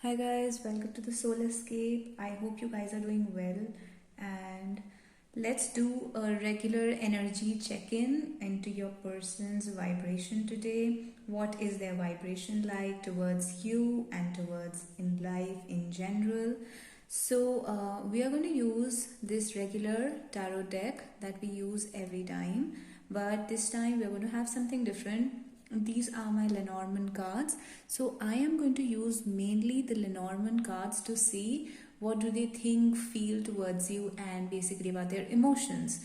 Hi guys, welcome to the Soul Escape. I hope you guys are doing well, and let's do a regular energy check-in into your person's vibration today. What is their vibration like towards you and towards in life in general? We are going to use this regular tarot deck that we use every time, but this time we are going to have something different. These are my Lenormand cards. So I am going to use mainly the Lenormand cards to see what do they think, feel towards you, and basically about their emotions.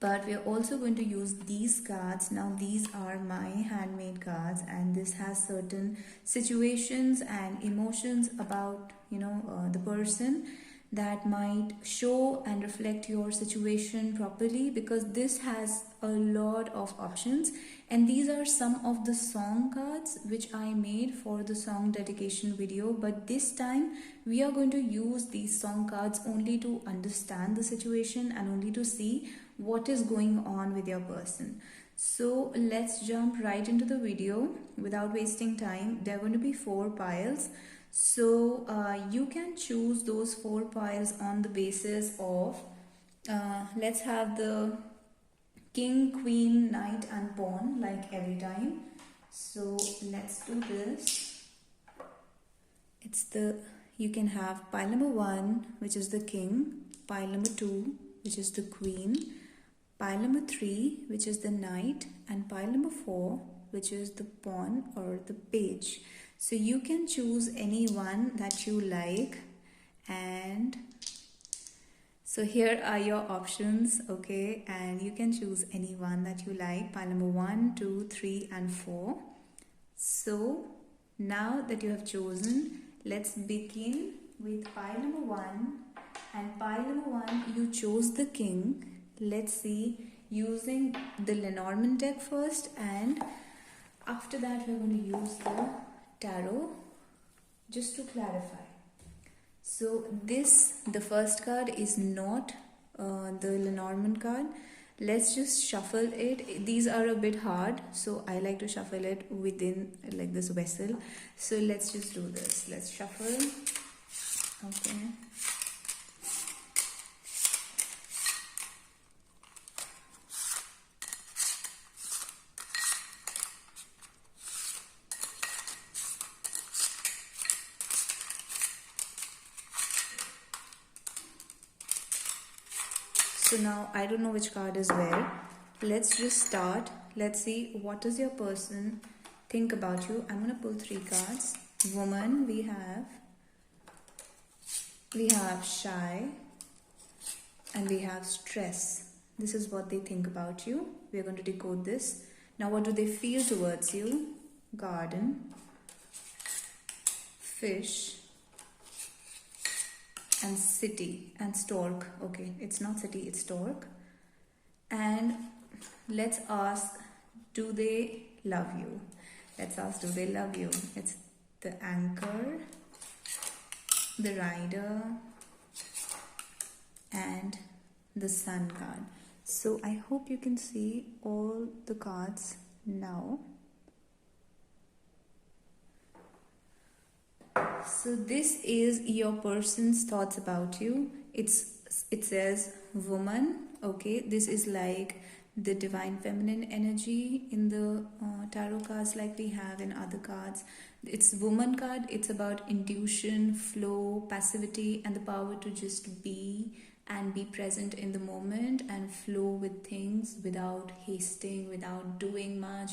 But we are also going to use these cards. Now these are my handmade cards, and this has certain situations and emotions about the person that might show and reflect your situation properly, because this has a lot of options. And these are some of the song cards which I made for the song dedication video, but this time we are going to use these song cards only to understand the situation and only to see what is going on with your person. So let's jump right into the video without wasting time. There are going to be 4 piles. So you can choose those 4 piles on the basis of let's have the king, queen, knight and pawn like every time. So let's do this. You can have pile number 1, which is the king, pile number 2, which is the queen, pile number 3, which is the knight, and pile number 4, which is the pawn or the page. So you can choose any one that you like, and so here are your options, okay, and you can choose any one that you like, pile number 1, 2, 3 and 4. So now that you have chosen, let's begin with pile number 1, and pile number 1 you chose the king. Let's see, using the Lenormand deck first, and after that we're going to use the tarot just to clarify. So the first card is not the Lenormand card. Let's just shuffle it. These are a bit hard, so I like to shuffle it within like this vessel. So let's just do this. Let's shuffle. Okay. So now I don't know which card is where. Let's just start. Let's see what does your person think about you. I'm going to pull 3 cards. Woman, we have shy, and we have stress. This is what they think about you. We're going to decode this. Now what do they feel towards you? Garden, fish, and city, and stork. Okay, it's not city, it's stork. And let's ask, do they love you? Let's ask, do they love you? It's the anchor, the rider, and the sun card. So I hope you can see all the cards now. So this is your person's thoughts about you. It says woman. Okay, this is like the divine feminine energy in the tarot cards like we have in other cards. It's woman card. It's about intuition, flow, passivity, and the power to just be and be present in the moment and flow with things without hasting, without doing much,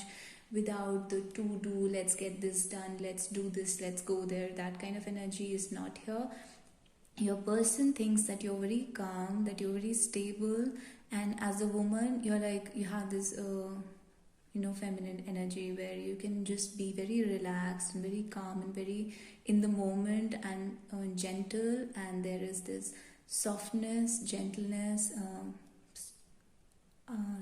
without the to-do, let's get this done, let's do this, let's go there. That kind of energy is not here. Your person thinks that you're very calm, that you're very stable, and as a woman you have this feminine energy where you can just be very relaxed and very calm and very in the moment and gentle, and there is this softness, gentleness,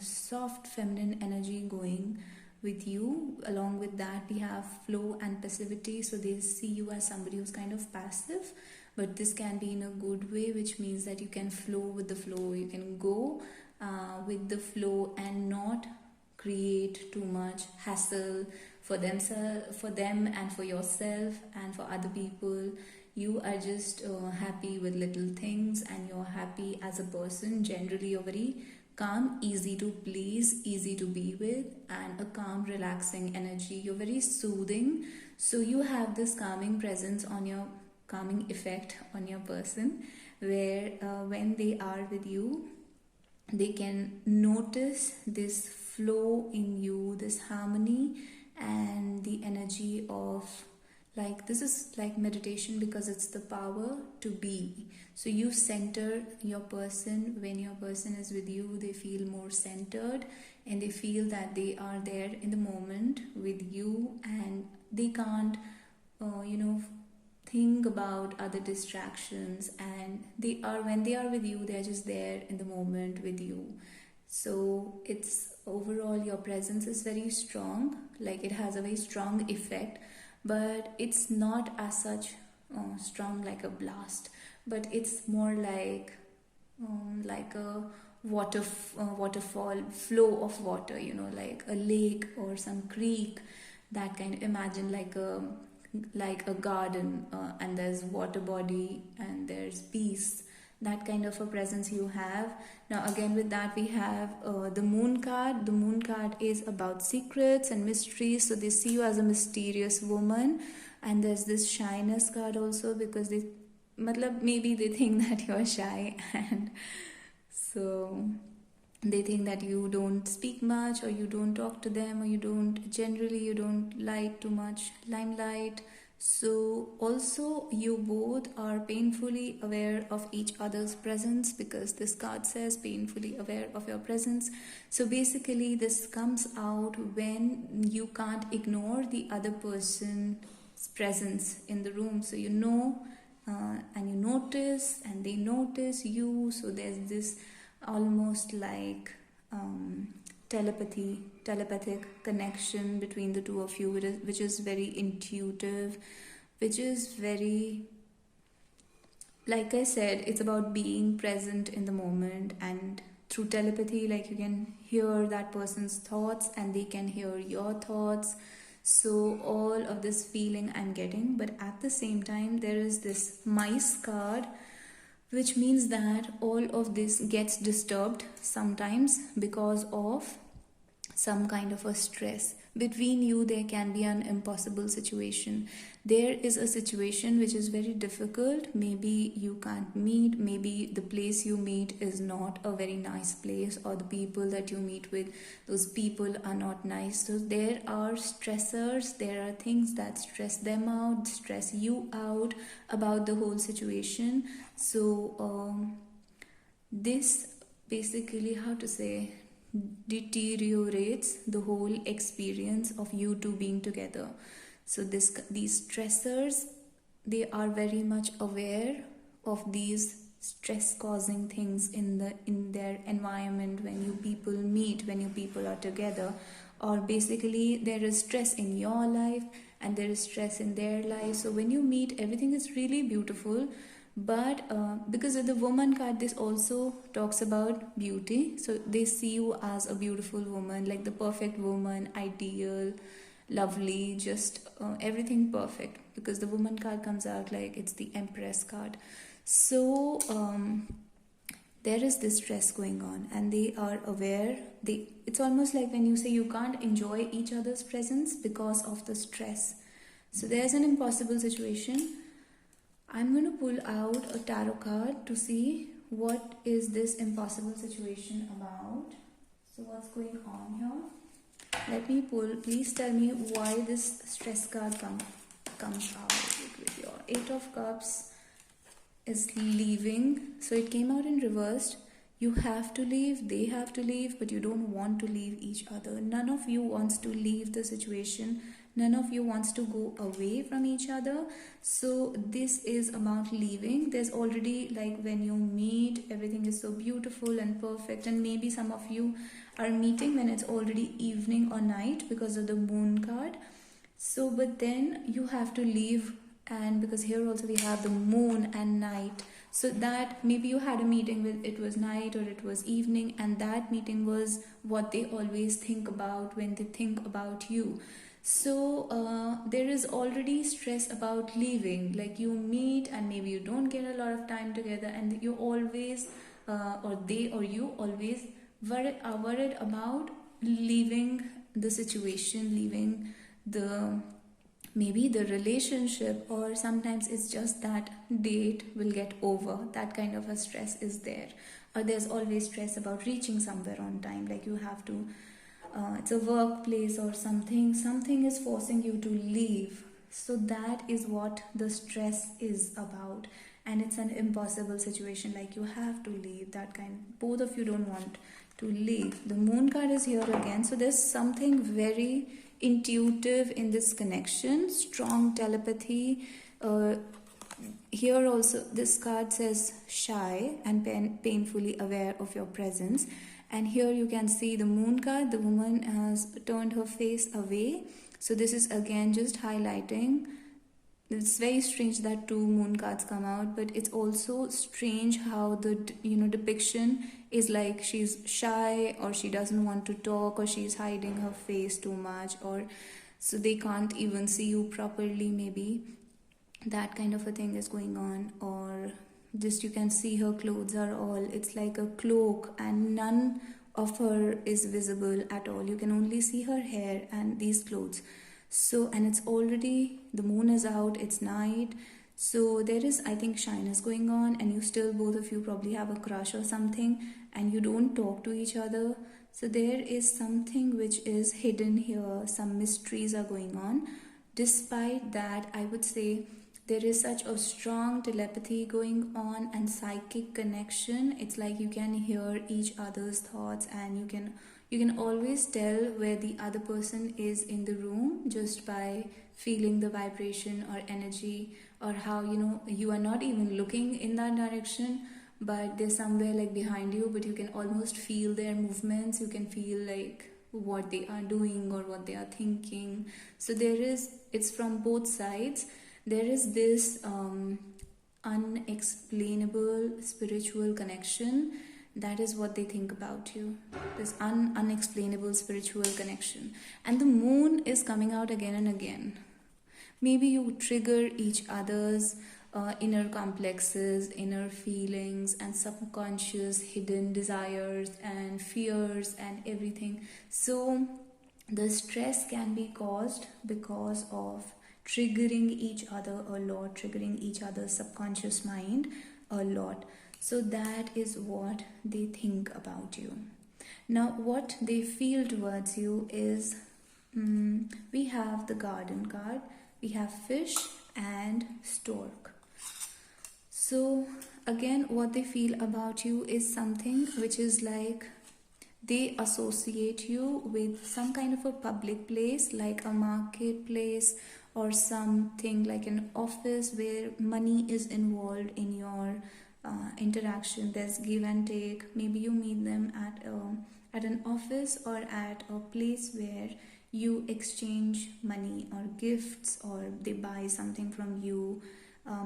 soft feminine energy going with you. Along with that we have flow and passivity, so they see you as somebody who's kind of passive, but this can be in a good way, which means that you can flow with the flow, you can go with the flow and not create too much hassle for themselves, for them, and for yourself, and for other people. You are just happy with little things, and you're happy as a person. Generally, you're very calm, easy to please, easy to be with, and a calm, relaxing energy. You're very soothing, so you have this calming presence on your calming effect on your person, where when they are with you, they can notice this flow in you, this harmony, and the energy of, like, this is like meditation because it's the power to be. So you center your person. When your person is with you, they feel more centered, and they feel that they are there in the moment with you, and they can't think about other distractions, and they are, when they are with you, they are just there in the moment with you. So it's overall, your presence is very strong, like it has a very strong effect, but it's not as such strong like a blast, but it's more like a waterfall, flow of water, like a lake or some creek. That kind of, imagine like a garden, and there's water body and there's peace. That kind of a presence you have. Now again, with that, we have the moon card. The moon card is about secrets and mysteries, so they see you as a mysterious woman. And there's this shyness card also, because maybe they think that you're shy, and so they think that you don't speak much, or you don't talk to them, or you don't like too much limelight. So also, you both are painfully aware of each other's presence, because this card says painfully aware of your presence. So basically, this comes out when you can't ignore the other person's presence in the room. So and you notice, and they notice you. So there's this almost like telepathic connection between the two of you, which is very intuitive, which is very, like I said, it's about being present in the moment. And through telepathy, like, you can hear that person's thoughts, and they can hear your thoughts. So all of this feeling I'm getting, but at the same time, there is this mice card, which means that all of this gets disturbed sometimes because of some kind of a stress. Between you, there can be an impossible situation. There is a situation which is very difficult. Maybe you can't meet, maybe the place you meet is not a very nice place, or the people that you meet with, those people are not nice. So there are stressors, there are things that stress them out, stress you out about the whole situation. So this basically, how to say, deteriorates the whole experience of you two being together. So these stressors, they are very much aware of these stress causing things in their environment when you people meet, when you people are together. Or basically, there is stress in your life and there is stress in their life. So when you meet, everything is really beautiful. But because of the woman card, this also talks about beauty. So they see you as a beautiful woman, like the perfect woman, ideal, lovely, just everything perfect. Because the woman card comes out like it's the Empress card. So there is this stress going on, and they are aware. It's almost like when you say you can't enjoy each other's presence because of the stress. So there's an impossible situation. I'm going to pull out a tarot card to see what is this impossible situation about. So what's going on here? Let me pull. Please tell me why this stress card comes out with your 8 of Cups is leaving. So it came out in reversed. You have to leave, they have to leave, but you don't want to leave each other. None of you wants to leave the situation. None of you wants to go away from each other. So this is about leaving. There's already, like, when you meet, everything is so beautiful and perfect. And maybe some of you are meeting when it's already evening or night because of the moon card. So, but then you have to leave. And because here also we have the moon and night. So that maybe you had a meeting with, it was night or it was evening, and that meeting was what they always think about when they think about you. So there is already stress about leaving. Like you meet and maybe you don't get a lot of time together, and you always, or they or you always are worried about leaving the situation, leaving the maybe the relationship, or sometimes it's just that date will get over. That kind of a stress is there. Or there's always stress about reaching somewhere on time, like you have to, it's a workplace or something is forcing you to leave. So that is what the stress is about, and it's an impossible situation, like you have to leave. That kind, both of you don't want to leave. The moon card is here again, so there's something very intuitive in this connection, strong telepathy. Here also this card says shy and painfully aware of your presence, and here you can see the moon card, the woman has turned her face away. So this is again just highlighting, it's very strange that two moon cards come out, but it's also strange how the depiction is like she's shy, or she doesn't want to talk, or she's hiding her face too much, or so they can't even see you properly, maybe that kind of a thing is going on. Or just you can see her clothes are all, it's like a cloak, and none of her is visible at all. You can only see her hair and these clothes. So, and it's already, the moon is out, it's night, so there is, I think, shyness going on, and you still, both of you probably have a crush or something, and you don't talk to each other. So there is something which is hidden here, some mysteries are going on. Despite that, I would say there is such a strong telepathy going on and psychic connection. It's like you can hear each other's thoughts, and you can always tell where the other person is in the room just by feeling the vibration or energy, or how you are not even looking in that direction, but they're somewhere like behind you, but you can almost feel their movements. You can feel like what they are doing or what they are thinking. So there is, it's from both sides. There is this unexplainable spiritual connection. That is what they think about you, this unexplainable spiritual connection. And the moon is coming out again and again. Maybe you trigger each other's inner complexes, inner feelings, and subconscious hidden desires and fears and everything. So the stress can be caused because of triggering each other a lot, triggering each other's subconscious mind a lot. So that is what they think about you. Now what they feel towards you is, we have the garden card, we have fish and stork. So again, what they feel about you is something which is like, they associate you with some kind of a public place, like a marketplace, or something like an office where money is involved in your interaction. There's give and take. Maybe you meet them at an office, or at a place where you exchange money or gifts, or they buy something from you.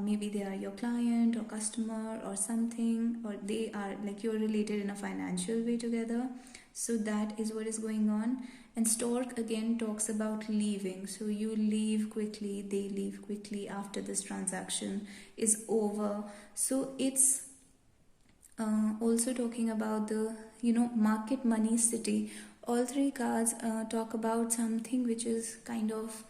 Maybe they are your client or customer or something, or they are like, you're related in a financial way together. So that is what is going on. And stork again talks about leaving. So you leave quickly, they leave quickly after this transaction is over. So it's also talking about the market, money, city. All three cards talk about something which is kind of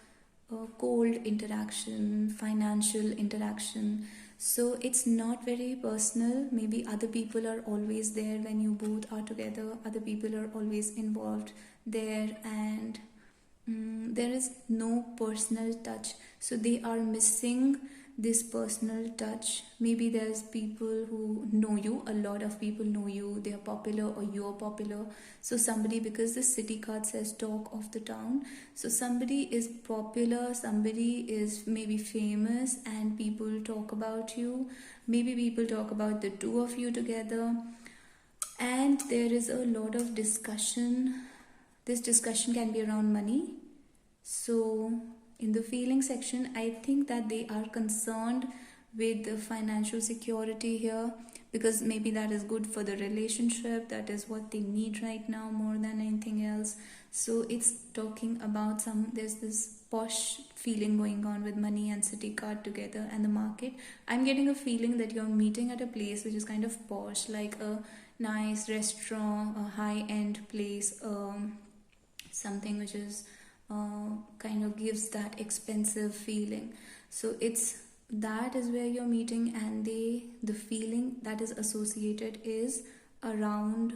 cold interaction, financial interaction. So it's not very personal. Maybe other people are always there when you both are together. Other people are always involved there, and there is no personal touch. So they are missing this personal touch. Maybe there's people who know you, a lot of people know you, they are popular or you're popular. So somebody, because the city card says talk of the town, so somebody is popular, somebody is maybe famous, and people talk about you. Maybe people talk about the two of you together, and there is a lot of discussion. This discussion can be around money. So in the feeling section, I think that they are concerned with the financial security here, because maybe that is good for the relationship, that is what they need right now more than anything else. So it's talking about there's this posh feeling going on with money and city card together and the market. I'm getting a feeling that you're meeting at a place which is kind of posh, like a nice restaurant, a high-end place, something which is kind of gives that expensive feeling. So that is where you're meeting, and the feeling that is associated is around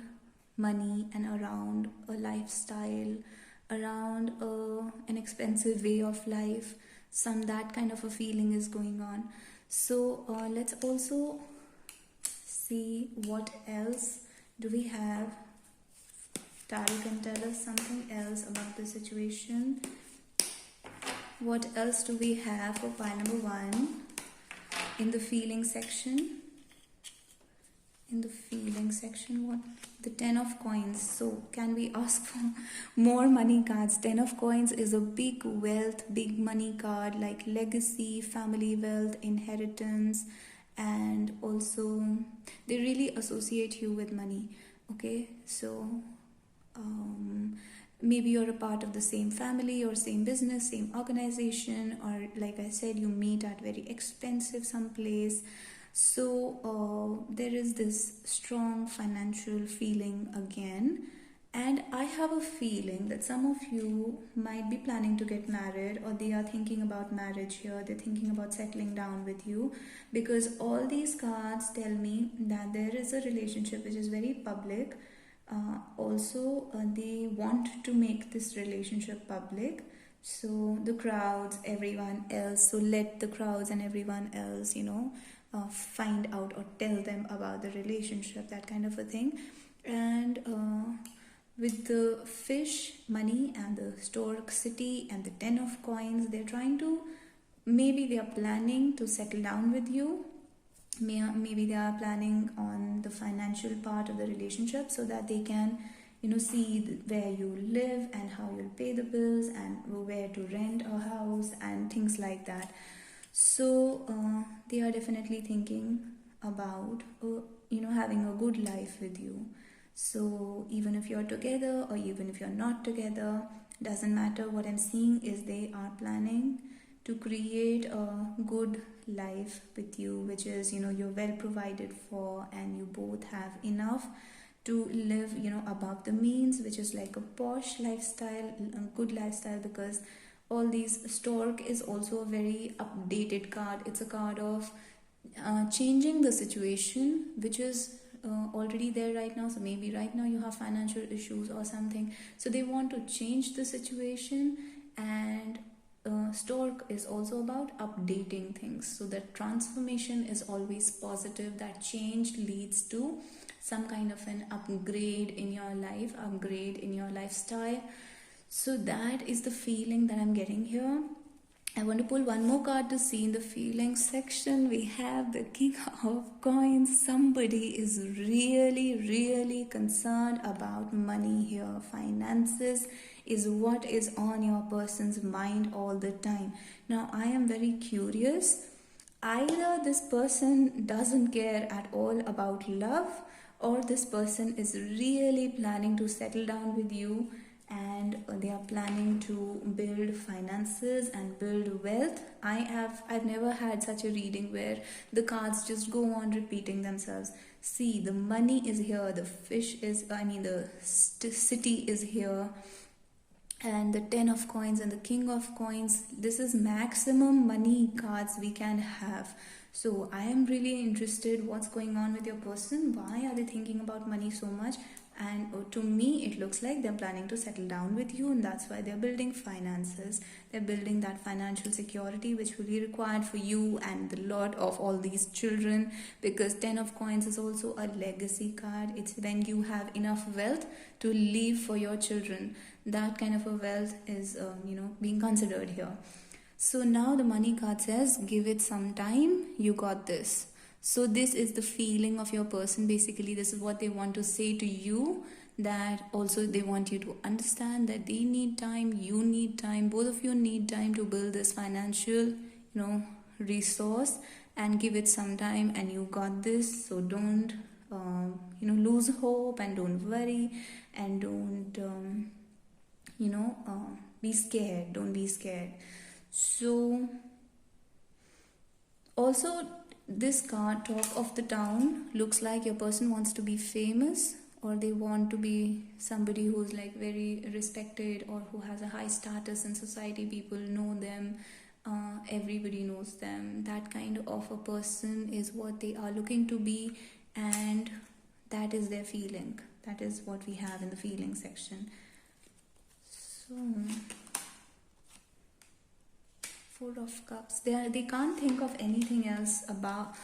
money and around a lifestyle, around an expensive way of life. That kind of a feeling is going on. So let's also see what else do we have. Tarot can tell us something else about the situation. What else do we have for pile number 1 in the feeling section? In the feeling section, what? The 10 of coins. So can we ask for more money cards? 10 of coins is a big wealth, big money card, like legacy, family wealth, inheritance, and also they really associate you with money. Okay, so maybe you're a part of the same family or same business, same organization, or like I said, you meet at very expensive someplace. So there is this strong financial feeling again. And I have a feeling that some of you might be planning to get married, or they are thinking about marriage here. They're thinking about settling down with you, because all these cards tell me that there is a relationship which is very public. They want to make this relationship public. So the crowds, everyone else, so let the crowds and everyone else, find out or tell them about the relationship, that kind of a thing. And with the fish, money, and the stork city and the 10 of coins, maybe they are planning to settle down with you. Maybe they are planning on the financial part of the relationship, so that they can see where you live and how you'll pay the bills and where to rent a house and things like that. So they are definitely thinking about having a good life with you. So even if you're together or even if you're not together, doesn't matter. What I'm seeing is they are planning to create a good life with you, which is you're well provided for, and you both have enough to live above the means, which is like a posh lifestyle, a good lifestyle. Because all these stork is also a very updated card. It's a card of changing the situation which is already there right now. So maybe right now you have financial issues or something, so they want to change the situation. And stork is also about updating things, so that transformation is always positive. That change leads to some kind of an upgrade in your life, upgrade in your lifestyle. So that is the feeling that I'm getting here. I want to pull one more card to see in the feeling section. We have the King of Coins. Somebody is really, really concerned about money here. Finances is what is on your person's mind all the time. Now, I am very curious. Either this person doesn't care at all about love, or this person is really planning to settle down with you, and they are planning to build finances and build wealth. I've never had such a reading where the cards just go on repeating themselves. See, the money is here, the city is here, and the 10 of coins and the King of Coins. This is maximum money cards we can have. So I am really interested what's going on with your person. Why are they thinking about money so much? And to me, it looks like they're planning to settle down with you, and that's why they're building finances. They're building that financial security which will be required for you and the lot of all these children, because 10 of coins is also a legacy card. It's when you have enough wealth to leave for your children. That kind of a wealth is being considered here. So now the money card says, give it some time, you got this. So this is the feeling of your person. Basically, this is what they want to say to you, that also they want you to understand that they need time, you need time, both of you need time to build this financial, resource and give it some time, and you got this. So don't lose hope, and don't worry, and don't be scared. Don't be scared. So also, this card, talk of the town, looks like your person wants to be famous, or they want to be somebody who's like very respected, or who has a high status in society. People know them, everybody knows them. That kind of a person is what they are looking to be, and that is their feeling. That is what we have in the feeling section. So Four of Cups. They can't think of anything else about.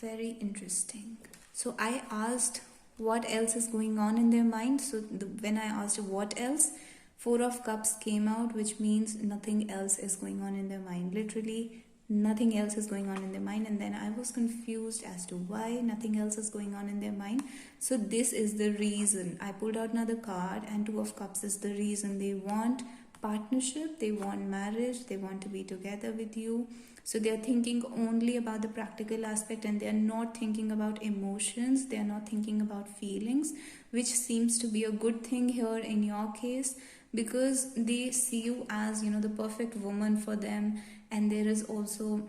Very interesting. So I asked what else is going on in their mind. So when I asked what else, Four of Cups came out, which means nothing else is going on in their mind. Literally, nothing else is going on in their mind. And then I was confused as to why nothing else is going on in their mind. So this is the reason. I pulled out another card, and Two of Cups is the reason. They want partnership, they want marriage, they want to be together with you. So they are thinking only about the practical aspect, and they are not thinking about emotions. They are not thinking about feelings, which seems to be a good thing here in your case, because they see you as the perfect woman for them. And there is also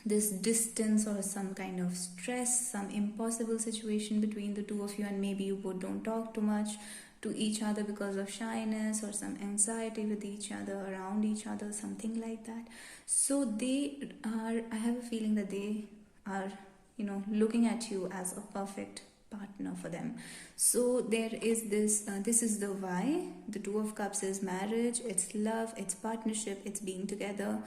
this distance or some kind of stress, some impossible situation between the two of you, and maybe you both don't talk too much to each other because of shyness or some anxiety with each other, around each other, something like that. So I have a feeling that they are looking at you as a perfect partner for them. So there is this is the why. The Two of Cups is marriage, it's love, it's partnership, it's being together.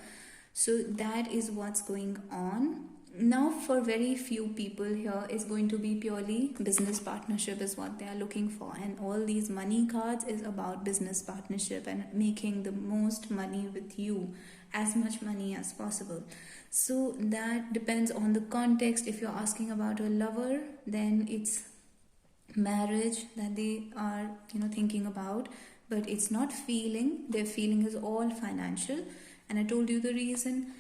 So that is what's going on. Now, for very few people here, it's going to be purely business partnership is what they are looking for. And all these money cards is about business partnership and making the most money with you, as much money as possible. So that depends on the context. If you're asking about a lover, then it's marriage that they are thinking about, but it's not feeling. Their feeling is all financial, and I told you the reason.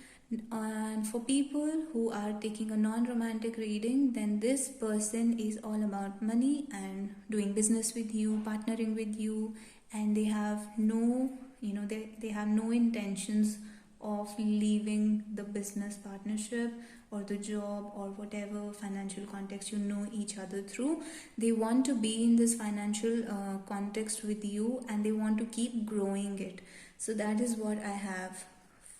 And for people who are taking a non-romantic reading, then this person is all about money and doing business with you, partnering with you, and they have no they have no intentions of leaving the business partnership or the job or whatever financial context each other through. They want to be in this financial context with you, and they want to keep growing it. So that is what I have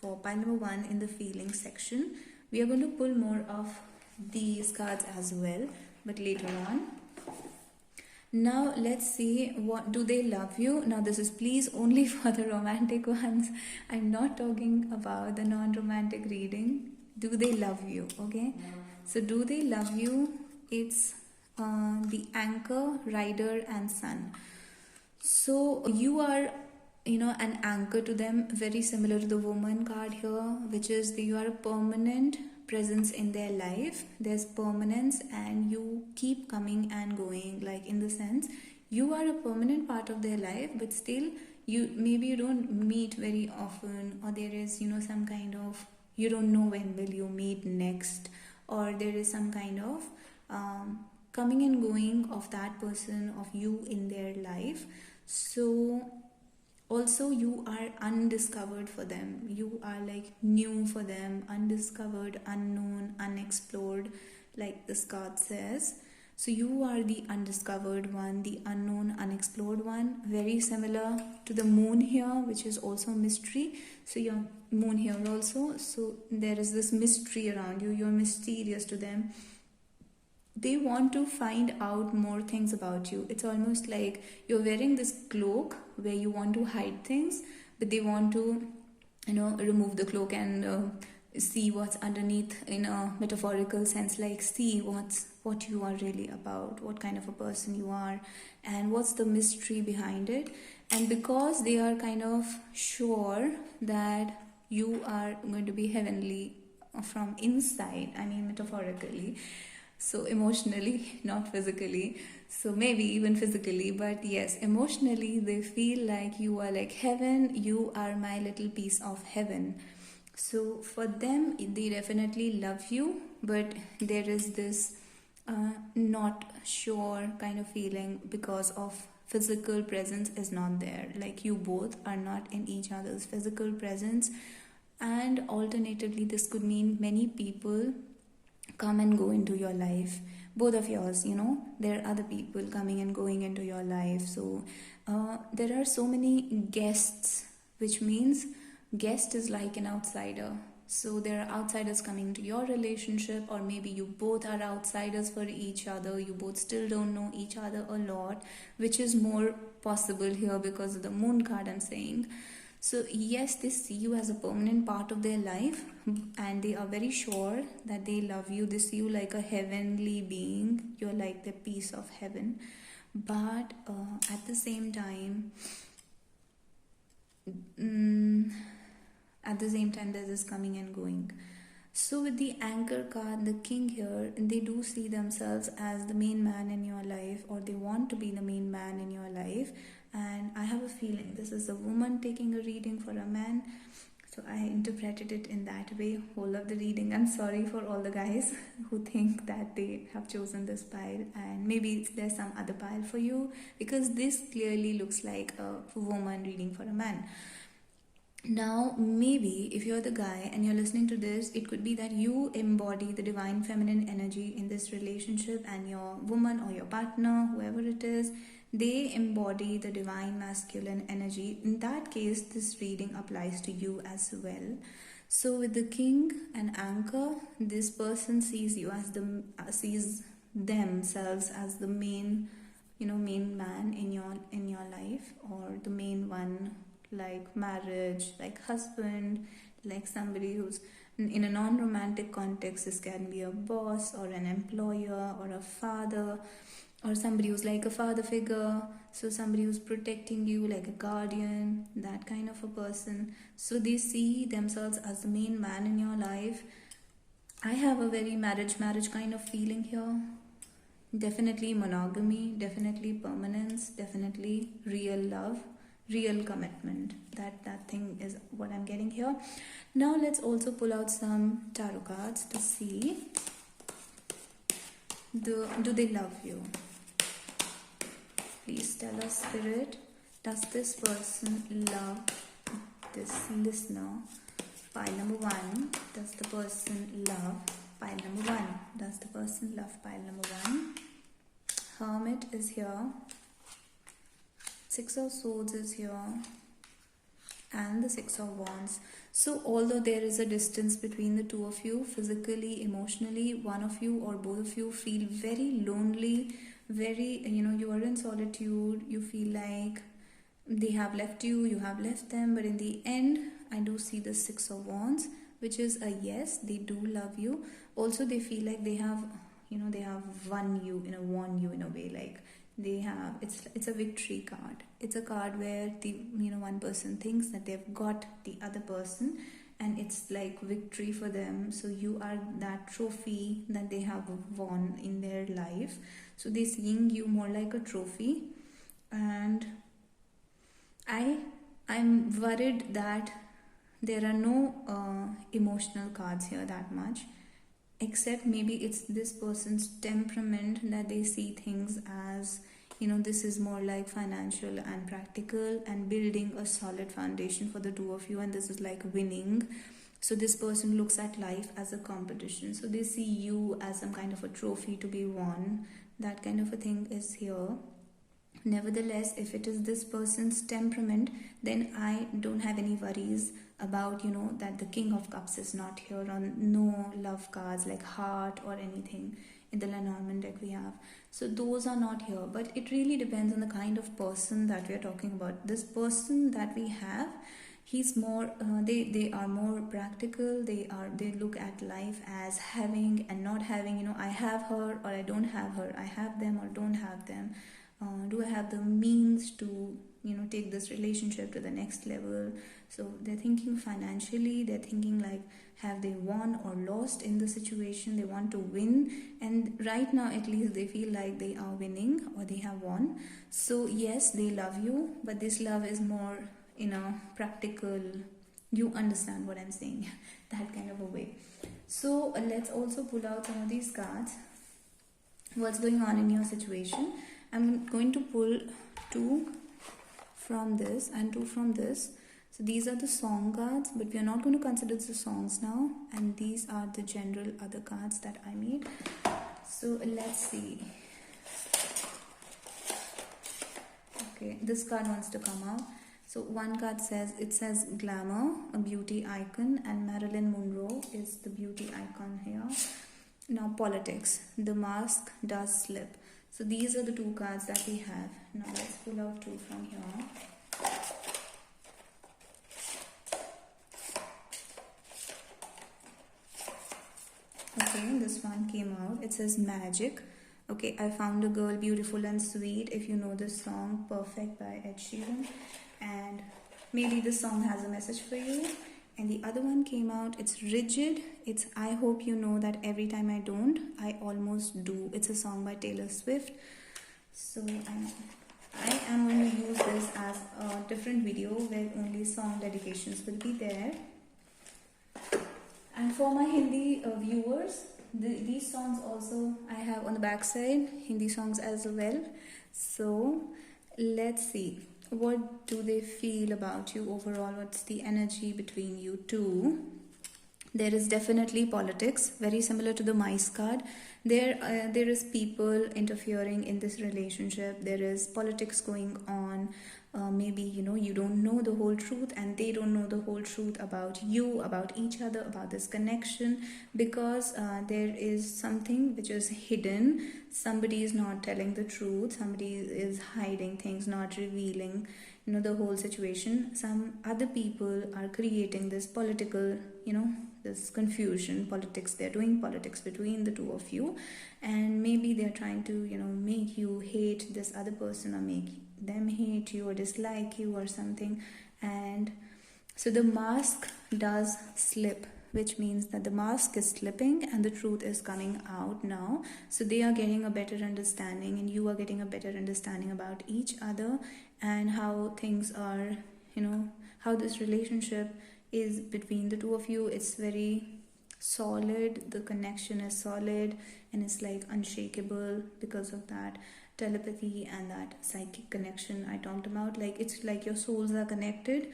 for pile number 1 in the feeling section. We are going to pull more of these cards as well, but later on. Now let's see, what do they love you? Now this is please only for the romantic ones. I'm not talking about the non-romantic reading. Do they love you? Okay. So do they love you? It's the Anchor, Rider and Sun. So you are an anchor to them, very similar to the Woman card here, which is you are a permanent presence in their life. There's permanence, and you keep coming and going, like in the sense you are a permanent part of their life, but still you don't meet very often, or there is some kind of, you don't know when will you meet next, or there is some kind of coming and going of that person, of you in their life. So also you are undiscovered for them. You are like new for them, undiscovered, unknown, unexplored, like this card says. So you are the undiscovered one, the unknown, unexplored one. Very similar to the Moon here, which is also mystery. So your Moon here also. So there is this mystery around you. You're mysterious to them. They want to find out more things about you. It's almost like you're wearing this cloak where you want to hide things, but they want to remove the cloak and see what's underneath, in a metaphorical sense, like see what you are really about, what kind of a person you are, and what's the mystery behind it. And because they are kind of sure that you are going to be heavenly from inside, I mean metaphorically, so emotionally, not physically, so maybe even physically, but yes, emotionally they feel like you are like heaven. You are my little piece of heaven. So for them, they definitely love you, but there is this not sure kind of feeling because of physical presence is not there. Like you both are not in each other's physical presence, and alternatively, this could mean many people come and go into your life. Both of yours, there are other people coming and going into your life. So there are so many guests, which means guest is like an outsider. So there are outsiders coming to your relationship, or maybe you both are outsiders for each other. You both still don't know each other a lot, which is more possible here because of the moon card I'm saying. So, yes, they see you as a permanent part of their life, and they are very sure that they love you. They see you like a heavenly being. You're like the piece of heaven. But at the same time, mm, there's this coming and going. So, with the anchor card, the king here, they do see themselves as the main man in your life, or they want to be the main man in your life. And I have a feeling this is a woman taking a reading for a man. So I interpreted it in that way. Whole of the reading. I'm sorry for all the guys who think that they have chosen this pile, and maybe there's some other pile for you, because this clearly looks like a woman reading for a man. Now, maybe if you're the guy and you're listening to this, it could be that you embody the divine feminine energy in this relationship, and your woman or your partner, whoever it is, they embody the divine masculine energy. In that case, this reading applies to you as well. So, with the king and anchor, this person sees you as sees themselves as the main man in your life, or the main one, like marriage, like husband, like somebody who's in a non-romantic context. This can be a boss or an employer or a father, or somebody who's like a father figure. So somebody who's protecting you, like a guardian, that kind of a person. So they see themselves as the main man in your life. I have a very marriage kind of feeling here. Definitely monogamy, definitely permanence, definitely real love, real commitment. That thing is what I'm getting here. Now let's also pull out some tarot cards to see do they love you. Please tell us, spirit, does this person love this listener? Pile number 1, does the person love pile number 1? Does the person love pile number 1? Hermit is here, 6 of Swords is here, and the 6 of Wands. So although there is a distance between the two of you, physically, emotionally, one of you or both of you feel very lonely, very, you are in solitude. You feel like they have left you, you have left them, but in the end, I do see the 6 of Wands, which is a yes, they do love you. Also, they feel like they have won you in a way, like they have, it's a victory card. It's a card where the one person thinks that they've got the other person, and it's like victory for them. So you are that trophy that they have won in their life. So they're seeing you more like a trophy. And I'm worried that there are no emotional cards here that much, except maybe it's this person's temperament that they see things as, this is more like financial and practical and building a solid foundation for the two of you, and this is like winning. So this person looks at life as a competition, so they see you as some kind of a trophy to be won. That kind of a thing is here. Nevertheless, if it is this person's temperament, then I don't have any worries about, that the King of Cups is not here, on no love cards like heart or anything in the Lenormand deck we have. So those are not here, but it really depends on the kind of person that we are talking about. This person that we have, he's more, they are more practical. They look at life as having and not having, I have her or I don't have her, I have them or don't have them. Do I have the means to take this relationship to the next level? So they're thinking financially, they're thinking like, have they won or lost in the situation? They want to win, and right now at least they feel like they are winning or they have won. So yes, they love you, but this love is more practical, You understand what I'm saying? That kind of a way. So let's also pull out some of these cards. What's going on in your situation? I'm going to pull two from this and two from this. So these are the song cards, but we are not going to consider the songs now, and these are the general other cards that I made. So let's see. Okay, this card wants to come out. So one card says, it says glamour, a beauty icon, and Marilyn Monroe is the beauty icon here. Now politics, the mask does slip. So these are the two cards that we have. Now let's pull out two from here. Okay, this one came out. It says magic. Okay, I found a girl beautiful and sweet. If you know this song, Perfect by Ed Sheeran. And maybe this song has a message for you. And the other one came out, it's rigid. It's I hope you know that every time I don't, I almost do. It's a song by Taylor Swift. So I am going to use this as a different video where only song dedications will be there. And for my Hindi viewers, these songs also I have on the back side, Hindi songs as well. So let's see. What do they feel about you overall? What's the energy between you two? There is definitely politics, very similar to the mice card. There is people interfering in this relationship. There is politics going on. Maybe you don't know the whole truth, and they don't know the whole truth about you, about each other, about this connection, because there is something which is hidden. Somebody is not telling the truth. Somebody is hiding things, not revealing the whole situation. Some other people are creating this political this confusion, politics. They're doing politics between the two of you, and maybe they're trying to make you hate this other person, or make them hate you or dislike you or something. And so the mask does slip, which means that the mask is slipping and the truth is coming out now. So they are getting a better understanding, and you are getting a better understanding about each other, and how things are, how this relationship is between the two of you. It's very solid. The connection is solid, and it's like unshakable because of that telepathy and that psychic connection I talked about. Like, it's like your souls are connected.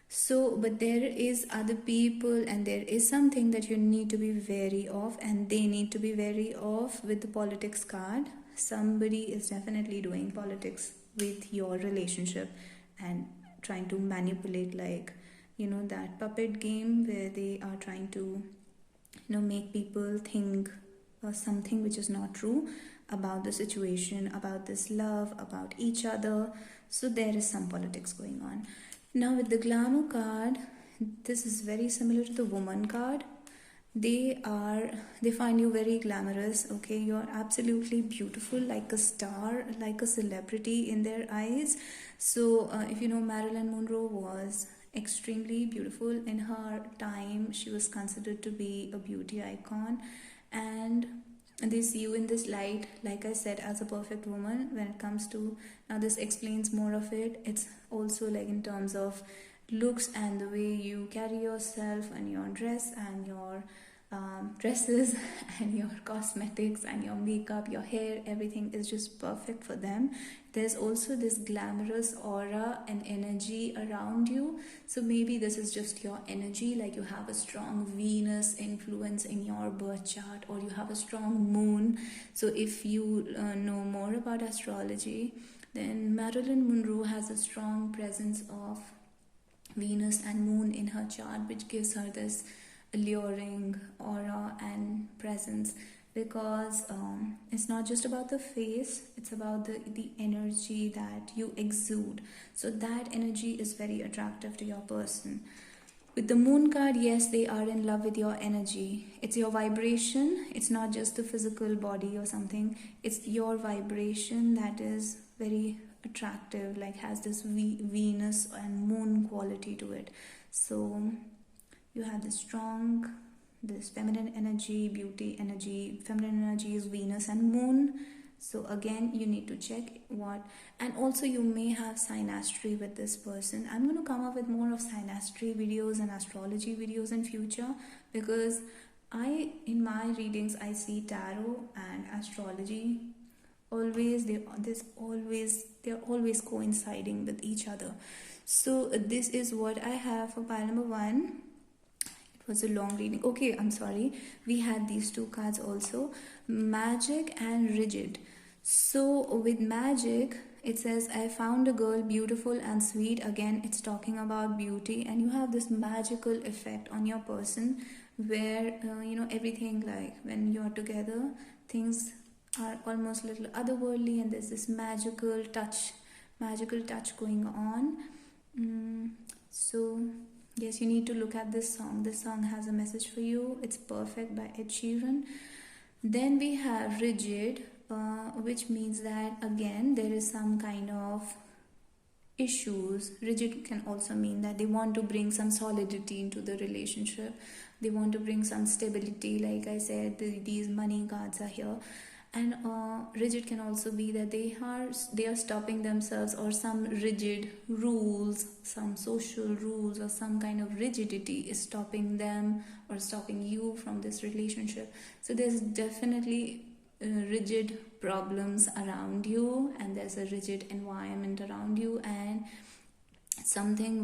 So, but there is other people, and there is something that you need to be wary of, and they need to be wary of with the politics card. Somebody is definitely doing politics with your relationship and trying to manipulate, like that puppet game where they are trying to make people think something which is not true about the situation, about this love, about each other. So there is some politics going on. Now with the glamour card, this is very similar to the woman card. They find you very glamorous. Okay, you're absolutely beautiful, like a star, like a celebrity in their eyes. So if Marilyn Monroe was extremely beautiful in her time. She was considered to be a beauty icon, and they see you in this light, like I said, as a perfect woman. When it comes to, now this explains more of it. It's also like in terms of looks and the way you carry yourself, and your dress and your dresses and your cosmetics and your makeup, your hair, everything is just perfect for them. There's also this glamorous aura and energy around you. So maybe this is just your energy, like you have a strong Venus influence in your birth chart, or you have a strong moon. So if you know more about astrology, then Marilyn Monroe has a strong presence of Venus and moon in her chart, which gives her this alluring aura and presence, because it's not just about the face, it's about the energy that you exude. So that energy is very attractive to your person. With the moon card, yes, they are in love with your energy. It's your vibration. It's not just the physical body or something. It's your vibration that is very attractive, like has this Venus and moon quality to it. So you have this feminine energy, beauty energy. Feminine energy is Venus and moon. So again, you need to check what, and also you may have synastry with this person. I'm going to come up with more of synastry videos and astrology videos in future, because in my readings, I see tarot and astrology always, they're always coinciding with each other. So this is what I have for pile number 1. It was a long reading. Okay, I'm sorry, we had these 2 cards also, magic and rigid. So with magic, it says, I found a girl beautiful and sweet. Again, it's talking about beauty, and you have this magical effect on your person where everything, like when you're together, things are almost a little otherworldly, and there's this magical touch going on. So yes, you need to look at this song. This song has a message for you. It's Perfect by Ed Sheeran. Then we have rigid, which means that again there is some kind of issues. Rigid can also mean that they want to bring some solidity into the relationship. They want to bring some stability. Like I said, these money cards are here. And rigid can also be that they are stopping themselves, or some rigid rules, some social rules, or some kind of rigidity is stopping them or stopping you from this relationship. So there's definitely rigid problems around you, and there's a rigid environment around you, and something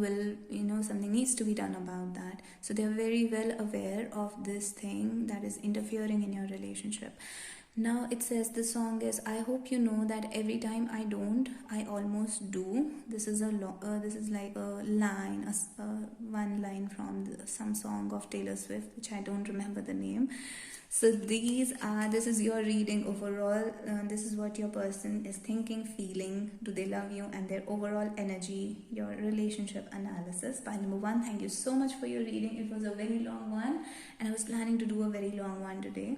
needs to be done about that. So they're very well aware of this thing that is interfering in your relationship. Now it says, the song is, I hope you know that every time I don't, I almost do. This is like a line, one line from some song of Taylor Swift, which I don't remember the name. So this is your reading overall. This is what your person is thinking, feeling, do they love you, and their overall energy, your relationship analysis. Pile number 1, thank you so much for your reading. It was a very long one, and I was planning to do a very long one today.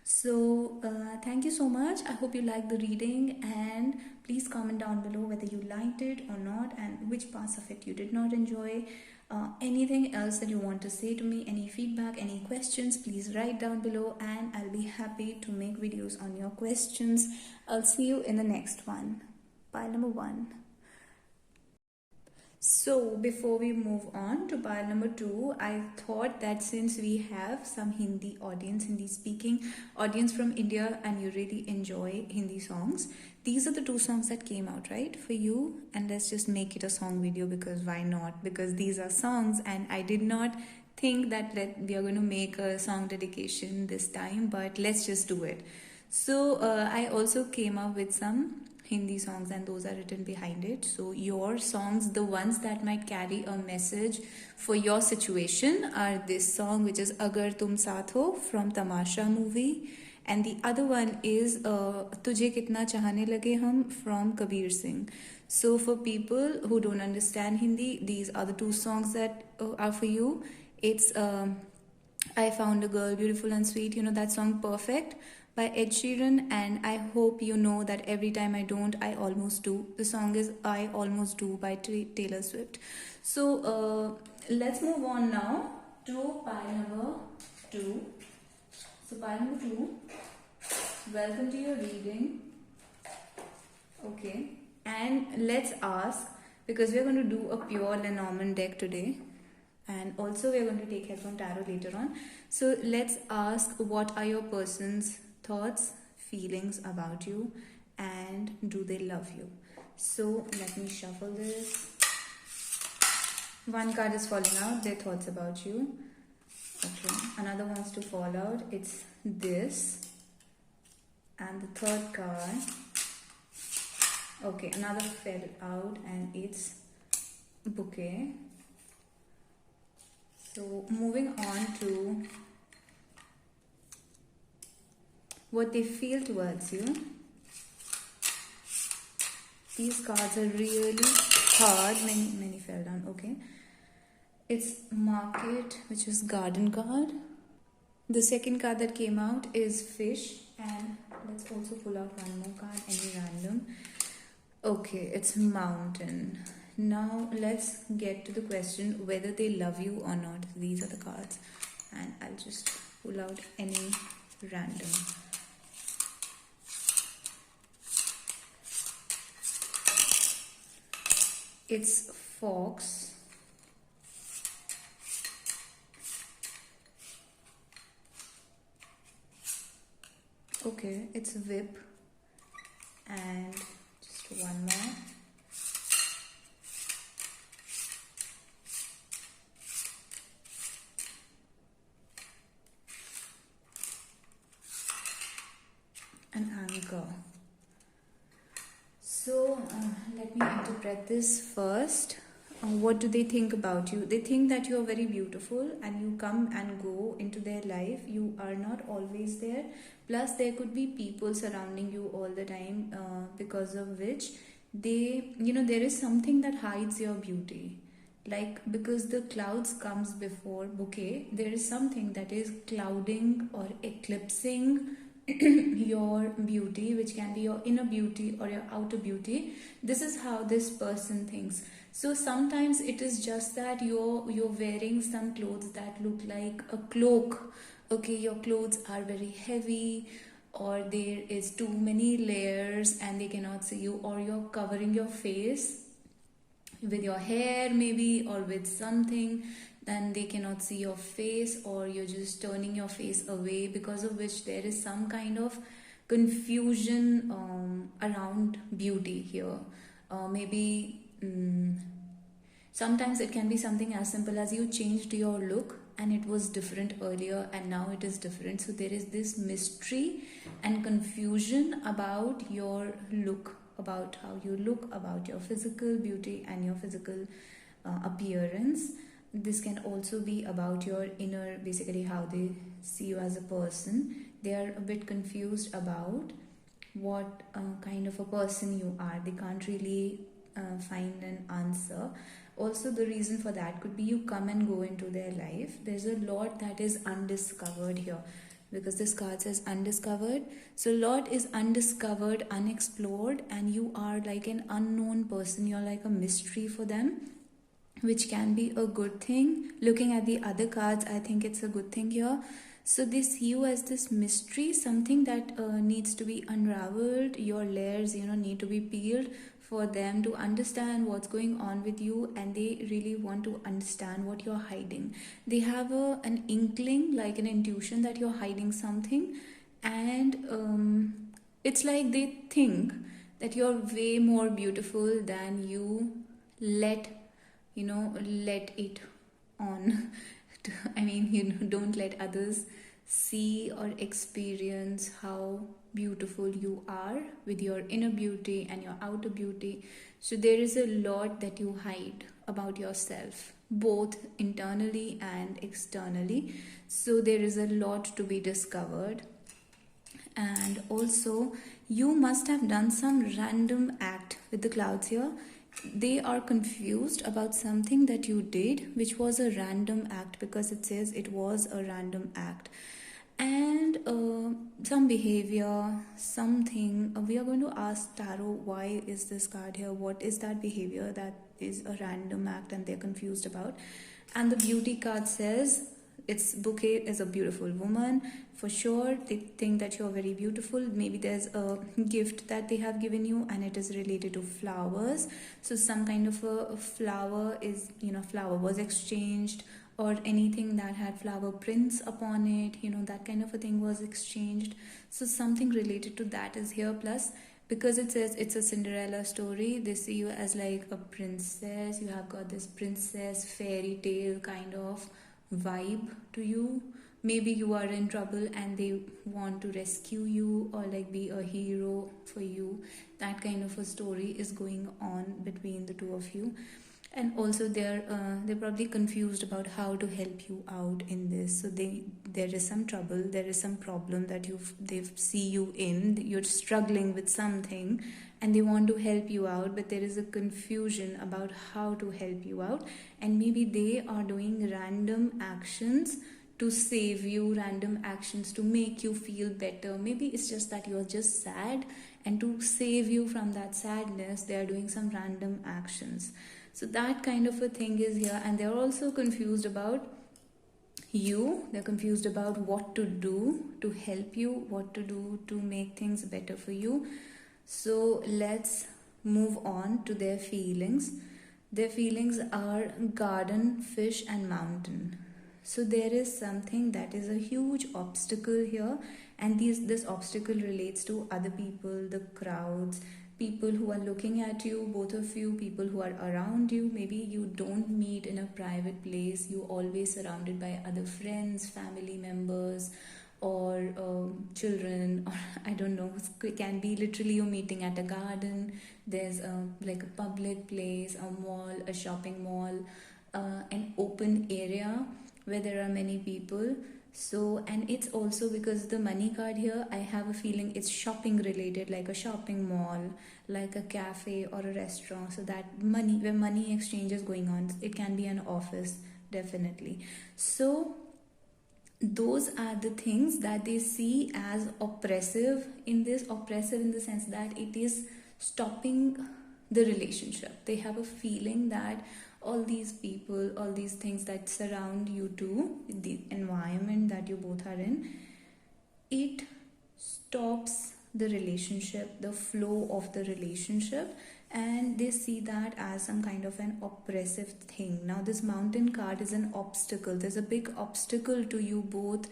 So thank you so much. I hope you liked the reading, and please comment down below whether you liked it or not, and which parts of it you did not enjoy. Anything else that you want to say to me, any feedback, any questions, please write down below, and I'll be happy to make videos on your questions. I'll see you in the next one. Pile number 1. So before we move on to pile number 2, I thought that since we have some Hindi speaking audience from India, and you really enjoy Hindi songs, these are the 2 songs that came out, right, for you, and let's just make it a song video, because why not? Because these are songs, and I did not think that we are going to make a song dedication this time, but let's just do it. So I also came up with some Hindi songs, and those are written behind it. So your songs, the ones that might carry a message for your situation, are this song, which is Agar Tum Saath Ho from Tamasha movie, and the other one is Tujhe Kitna Chahane Lage Hum from Kabir Singh. So for people who don't understand Hindi, these are the 2 songs that are for you. It's I Found a Girl Beautiful and Sweet, that song Perfect by Ed Sheeran, and I hope you know that every time I don't, I almost do. The song is I Almost Do by Taylor Swift. So let's move on now to pile number 2. So pile number 2, welcome to your reading. Okay, and let's ask, because we're going to do a pure Lenormand deck today, and also we're going to take help from tarot later on. So let's ask, what are your person's thoughts, feelings about you, and do they love you? So let me shuffle this. One card is falling out, their thoughts about you. Okay, another one's to fall out, it's this. And the third card, okay, another fell out, and it's bouquet. So moving on to what they feel towards you. These cards are really hard. Many fell down. Okay, it's Market, which is garden card. The second card that came out is Fish, and let's also pull out one more card, any random. Okay, it's Mountain. Now let's get to the question, whether they love you or not. These are the cards, and I'll just pull out any random. It's fox. Okay, it's whip. And just one more. An anchor. So let me interpret this first. What do they think about you? They think that you are very beautiful and you come and go into their life. You are not always there. Plus, there could be people surrounding you all the time, because of which there is something that hides your beauty. Like, because the clouds comes before bouquet, there is something that is clouding or eclipsing your beauty, which can be your inner beauty or your outer beauty. This is how this person thinks. So sometimes it is just that you're wearing some clothes that look like a cloak. Okay, your clothes are very heavy, or there is too many layers and they cannot see you, or you're covering your face with your hair maybe, or with something, then they cannot see your face, or you're just turning your face away, because of which there is some kind of confusion around beauty here. Maybe sometimes it can be something as simple as you changed your look and it was different earlier and now it is different. So there is this mystery and confusion about your look, about how you look, about your physical beauty and your physical appearance. This can also be about your inner, basically how they see you as a person. They are a bit confused about what kind of a person you are. They can't really find an answer. Also, the reason for that could be you come and go into their life. There's a lot that is undiscovered here, because this card says undiscovered. So a lot is undiscovered, unexplored, and you are like an unknown person. You're like a mystery for them, which can be a good thing. Looking at the other cards, I think it's a good thing here. So they see you as this mystery, something that needs to be unraveled. Your layers, need to be peeled for them to understand what's going on with you, and they really want to understand what you're hiding. They have an inkling, like an intuition, that you're hiding something, and it's like they think that you're way more beautiful than you let it on. I mean, don't let others see or experience how beautiful you are with your inner beauty and your outer beauty. So there is a lot that you hide about yourself, both internally and externally. So there is a lot to be discovered. And also, you must have done some random act with the clouds here. They are confused about something that you did, which was a random act, because it says it was a random act. And some behavior, something. We are going to ask Tarot, why is this card here? What is that behavior that is a random act and they're confused about? And the beauty card says it's bouquet is a beautiful woman. For sure, they think that you're very beautiful. Maybe there's a gift that they have given you and it is related to flowers. So some kind of a flower is, flower was exchanged, or anything that had flower prints upon it, that kind of a thing was exchanged. So something related to that is here. Plus, because it says it's a Cinderella story, they see you as like a princess. You have got this princess fairy tale kind of vibe to you. Maybe you are in trouble and they want to rescue you, or like be a hero for you. That kind of a story is going on between the two of you. And also they're probably confused about how to help you out in this. So there is some trouble, there is some problem that they see you in. You're struggling with something and they want to help you out, but there is a confusion about how to help you out. And maybe they are doing random actions to save you, random actions to make you feel better. Maybe it's just that you're just sad, and to save you from that sadness, they are doing some random actions. So that kind of a thing is here. And they're also confused about you. They're confused about what to do to help you, what to do to make things better for you. So let's move on to their feelings. Their feelings are garden, fish, and mountain. So there is something that is a huge obstacle here, and this obstacle relates to other people, the crowds, people who are looking at you, both of you, people who are around you. Maybe you don't meet in a private place, you always surrounded by other friends, family members, or children, or I don't know, it can be literally you meeting at a garden. There's like a public place, a mall, a shopping mall, an open area where there are many people. So, and it's also because the money card here, I have a feeling it's shopping related, like a shopping mall, like a cafe or a restaurant. So that money, where money exchange is going on, it can be an office, definitely. So those are the things that they see as oppressive in this, oppressive in the sense that it is stopping the relationship. They have a feeling that all these people, all these things that surround you too, the environment that you both are in, it stops the relationship, the flow of the relationship, and they see that as some kind of an oppressive thing. Now this mountain card is an obstacle. There's a big obstacle to you both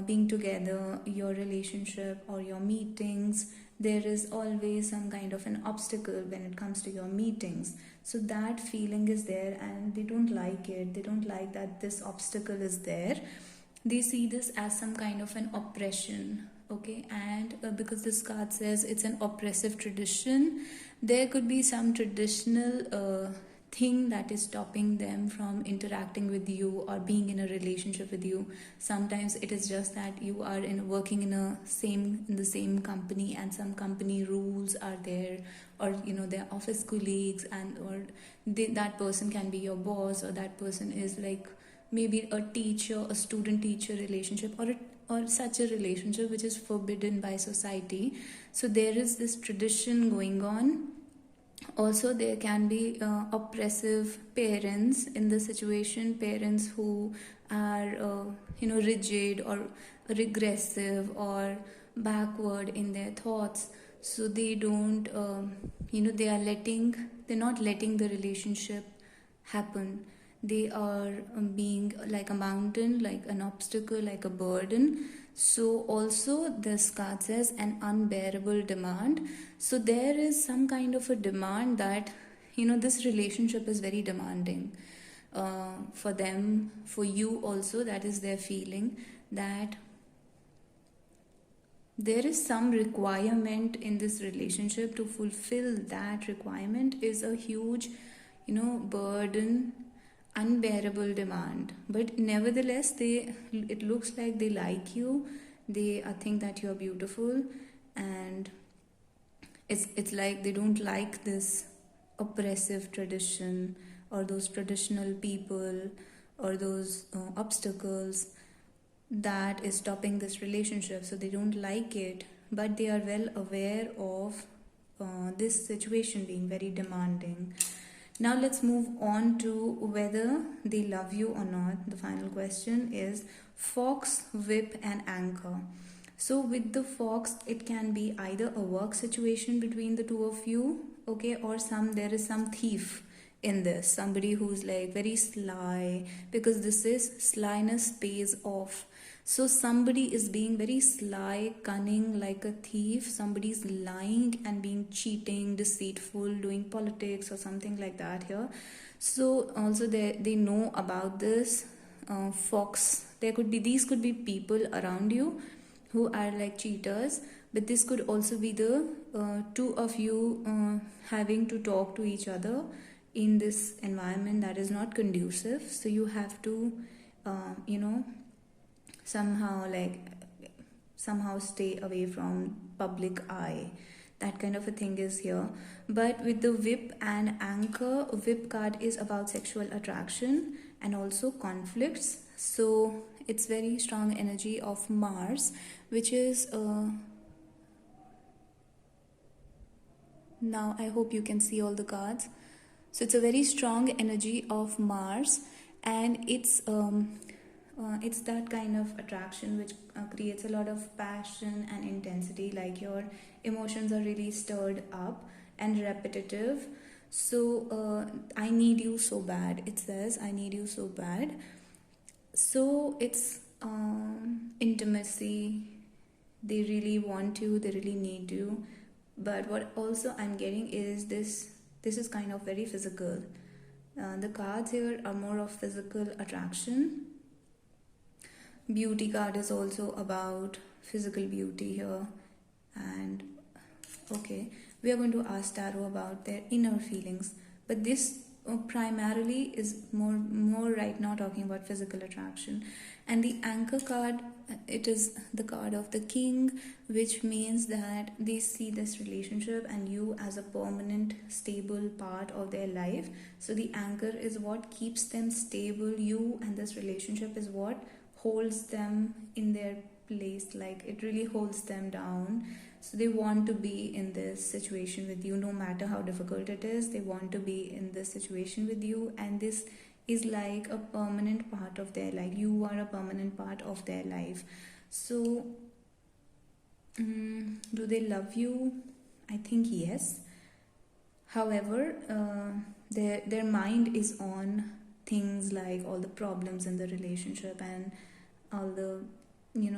being together, your relationship or your meetings. There is always some kind of an obstacle when it comes to your meetings. So that feeling is there, and they don't like it. They don't like that this obstacle is there. They see this as some kind of an oppression. Okay, and because this card says it's an oppressive tradition, there could be some traditional thing that is stopping them from interacting with you or being in a relationship with you. Sometimes it is just that you are working in the same company, and some company rules are there, or their office colleagues, and or that person can be your boss, or that person is like maybe a teacher, a student teacher relationship, or such a relationship which is forbidden by society. So there is this tradition going on. Also there can be oppressive parents in the situation, parents who are rigid or regressive or backward in their thoughts. So they don't they're not letting the relationship happen. They are being like a mountain, like an obstacle, like a burden. So also this card says an unbearable demand. So there is some kind of a demand that this relationship is very demanding for them, for you also. That is their feeling, that there is some requirement in this relationship. To fulfill that requirement is a huge burden, unbearable demand. But nevertheless, it looks like they like you. They think that you're beautiful, and it's like they don't like this oppressive tradition, or those traditional people, or those obstacles that is stopping this relationship. So they don't like it, but they are well aware of this situation being very demanding. Now let's move on to whether they love you or not. The final question is fox, whip, and anchor. So with the fox, it can be either a work situation between the two of you, okay, or there is some thief in this, somebody who's like very sly, because this is slyness pays off. So somebody is being very sly, cunning, like a thief. Somebody's lying and being cheating, deceitful, doing politics or something like that here. So also they know about this fox. These could be people around you who are like cheaters, but this could also be the two of you having to talk to each other in this environment that is not conducive. So you have to somehow stay away from public eye. That kind of a thing is here. But with the whip and anchor, whip card is about sexual attraction and also conflicts. So it's very strong energy of Mars, which is now I hope you can see all the cards. So it's a very strong energy of Mars, and it's that kind of attraction which creates a lot of passion and intensity, like your emotions are really stirred up and repetitive. So I need you so bad. It says I need you so bad. So it's intimacy. They really want you, they really need you. But what also I'm getting is this is kind of very physical. The cards here are more of physical attraction. Beauty card is also about physical beauty here. And okay, we are going to ask tarot about their inner feelings, but this primarily is more right now talking about physical attraction. And the anchor card, it is the card of the king, which means that they see this relationship and you as a permanent stable part of their life. So the anchor is what keeps them stable. You and this relationship is what holds them in their place, like it really holds them down. So they want to be in this situation with you no matter how difficult it is. They want to be in this situation with you, and this is like a permanent part of their life. You are a permanent part of their life. So do they love you? I think yes. However, their mind is on things like all the problems in the relationship and all the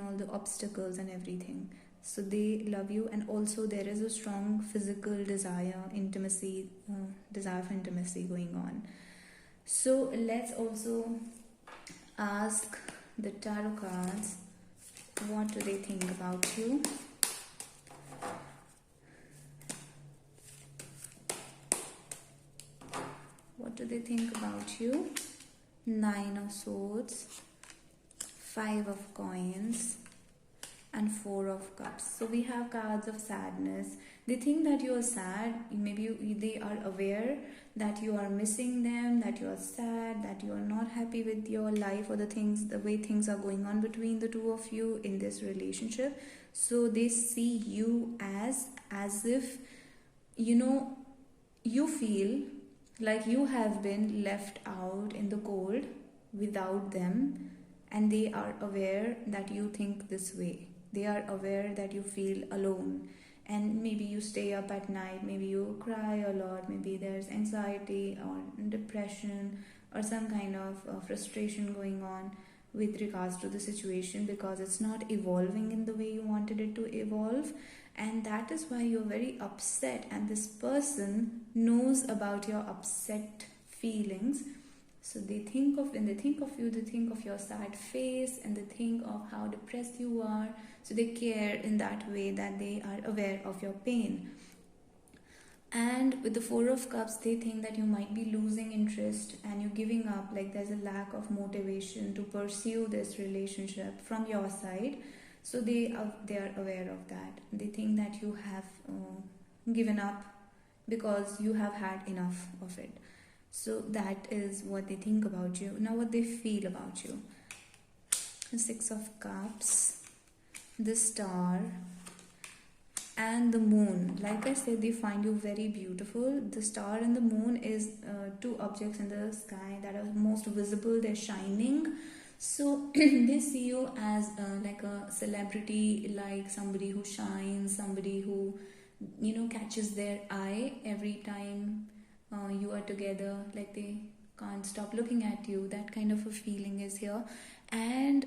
all the obstacles and everything. So they love you, and also there is a strong physical desire, intimacy, desire for intimacy going on. So let's also ask the tarot cards, what do they think about you? What do they think about you? 9 of Swords, 5 of Coins, and 4 of Cups. So we have cards of sadness. They think that you are sad. Maybe they are aware that you are missing them, that you are sad, that you are not happy with your life or the way things are going on between the two of you in this relationship. So they see you as if you feel like you have been left out in the cold without them, and they are aware that you think this way. They are aware that you feel alone, and maybe you stay up at night, maybe you cry a lot, maybe there's anxiety or depression or some kind of frustration going on with regards to the situation, because it's not evolving in the way you wanted it to evolve, and that is why you're very upset, and this person knows about your upset feelings. So when they think of you, they think of your sad face, and they think of how depressed you are. So they care in that way, that they are aware of your pain. And with the 4 of Cups, they think that you might be losing interest and you're giving up, like there's a lack of motivation to pursue this relationship from your side. So they are aware of that. They think that you have given up because you have had enough of it. So that is what they think about you. Now what they feel about you. The 6 of Cups, the Star, and the Moon. Like I said, they find you very beautiful. The Star and the Moon is 2 objects in the sky that are most visible. They're shining. So they see you as like a celebrity, like somebody who shines, somebody who catches their eye every time you are together. Like they can't stop looking at you. That kind of a feeling is here. And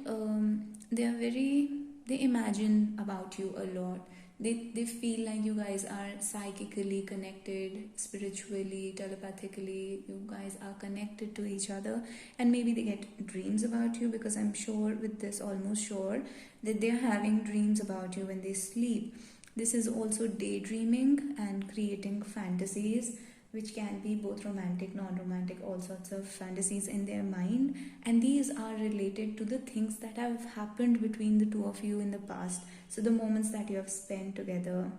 they imagine about you a lot. They feel like you guys are psychically connected, spiritually, telepathically. You guys are connected to each other, and maybe they get dreams about you, because I'm sure with this, almost sure, that they're having dreams about you when they sleep. This is also daydreaming and creating fantasies, which can be both romantic, non-romantic, all sorts of fantasies in their mind. And these are related to the things that have happened between the two of you in the past. So the moments that you have spent together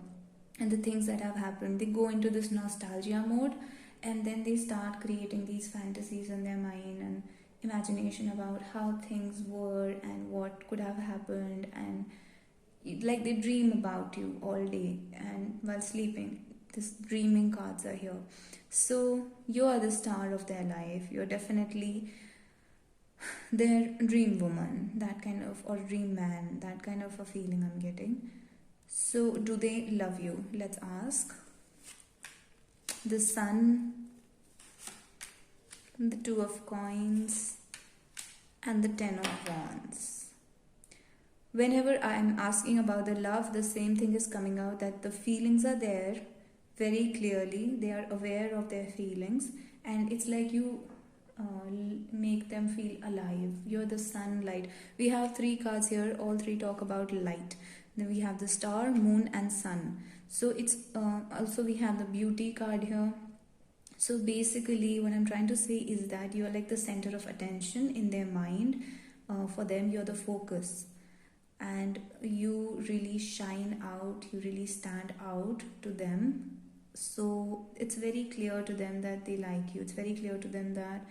and the things that have happened, they go into this nostalgia mode, and then they start creating these fantasies in their mind and imagination about how things were and what could have happened, and like they dream about you all day and while sleeping. This dreaming cards are here. So you are the star of their life. You're definitely their dream woman, that kind of, or dream man, that kind of a feeling I'm getting. So do they love you? Let's ask. the Sun, the Two of Coins, and the Ten of Wands. Whenever I'm asking about the love, the same thing is coming out, that the feelings are there very clearly. They are aware of their feelings, and it's like you make them feel alive. You're the sunlight. We have 3 cards here, all 3 talk about light. Then we have the star, moon, and sun. So it's also we have the beauty card here. So basically what I'm trying to say is that you're like the center of attention in their mind. For them, you're the focus, and you really shine out, you really stand out to them. So it's very clear to them that they like you. It's very clear to them that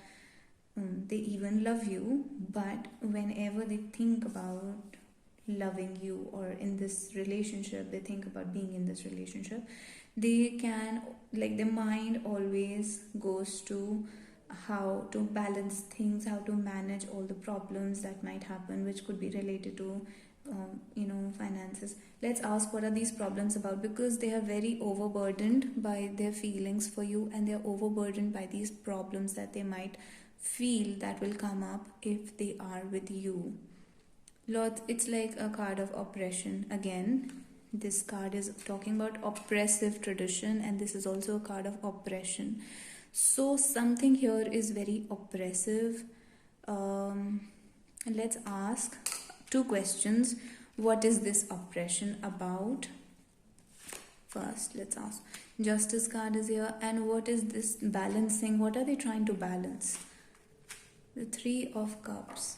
they even love you. But whenever they think about loving you, or in this relationship, they think about being in this relationship, they can, like, their mind always goes to how to balance things, how to manage all the problems that might happen, which could be related to finances. Let's ask what are these problems about, because they are very overburdened by their feelings for you, and they're overburdened by these problems that they might feel that will come up if they are with you. Lord, it's like a card of oppression. Again, this card is talking about oppressive tradition, and this is also a card of oppression. So something here is very oppressive. Let's ask 2 questions. What is this oppression about? First, let's ask. Justice card is here, and what is this balancing? What are they trying to balance? The 3 of Cups.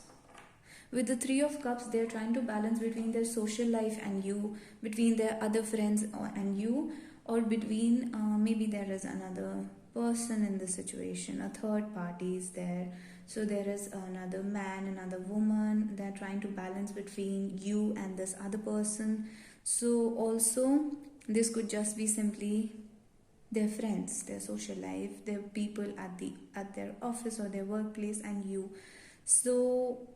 With the 3 of Cups, they're trying to balance between their social life and you, between their other friends and you, or between maybe there is another person in the situation, a third party is there. So there is another man, another woman. They're trying to balance between you and this other person. So also this could just be simply their friends, their social life, their people at their office or their workplace, and you. So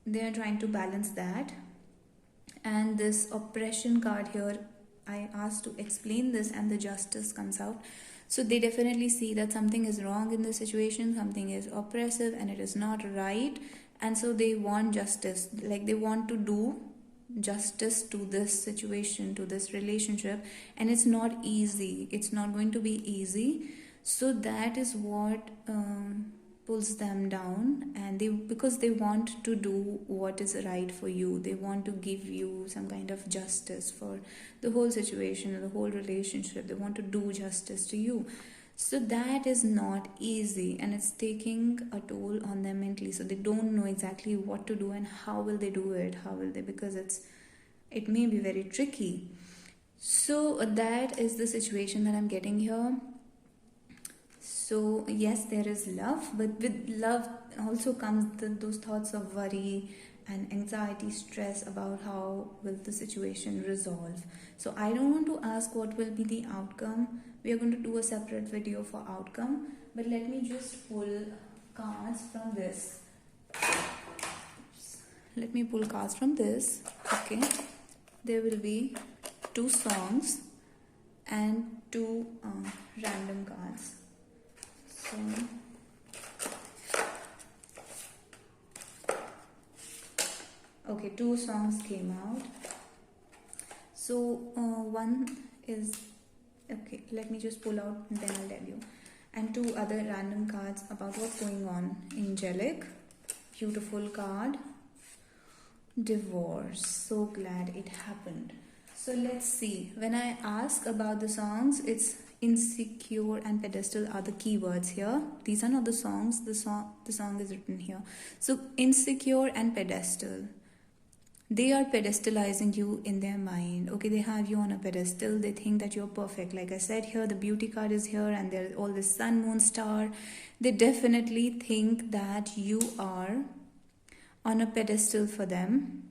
they are trying to balance that. And this oppression card here, I asked to explain this, and the Justice comes out. So they definitely see that something is wrong in the situation, something is oppressive and it is not right, and so they want justice. Like, they want to do justice to this situation, to this relationship, and it's not easy. It's not going to be easy. So that is what pulls them down, and because they want to do what is right for you. They want to give you some kind of justice for the whole situation or the whole relationship. They want to do justice to you. So that is not easy, and it's taking a toll on them mentally. So they don't know exactly what to do and how will they do it. How will they, because it may be very tricky. So that is the situation that I'm getting here. So yes, there is love, but with love also comes those thoughts of worry and anxiety, stress about how will the situation resolve. So I don't want to ask what will be the outcome. We are going to do a separate video for outcome, but let me just pull cards from this. Let me pull cards from this. Okay, there will be 2 songs and 2 random cards. So okay, 2 songs came out. So one is, okay, let me just pull out and then I'll tell you. And 2 other random cards about what's going on. Angelic, beautiful card. Divorce, so glad it happened. So let's see. When I ask about the songs, it's insecure and pedestal are the keywords here. These are not the songs. The song is written here. So insecure and pedestal, they are pedestalizing you in their mind. Okay, they have you on a pedestal. They think that you're perfect. Like I said here, the beauty card is here, and there's all this sun, moon, star. They definitely think that you are on a pedestal for them,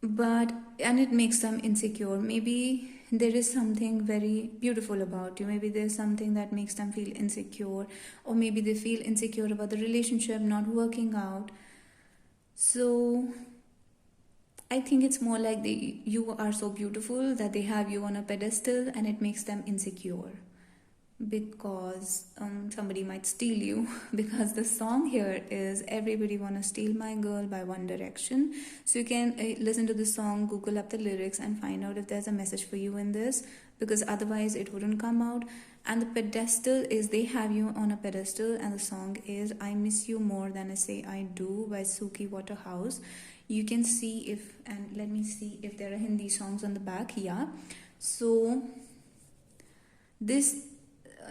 and it makes them insecure. Maybe there is something very beautiful about you. Maybe there's something that makes them feel insecure, or maybe they feel insecure about the relationship not working out. So I think it's more like you are so beautiful that they have you on a pedestal and it makes them insecure because somebody might steal you. Because the song here is Everybody Wanna Steal My Girl by One Direction. So you can listen to the song, Google up the lyrics and find out if there's a message for you in this, because otherwise it wouldn't come out. And the pedestal is they have you on a pedestal, and the song is I Miss You More Than I Say I Do by Suki Waterhouse. You can see if, and let me see if there are Hindi songs on the back. Yeah, so this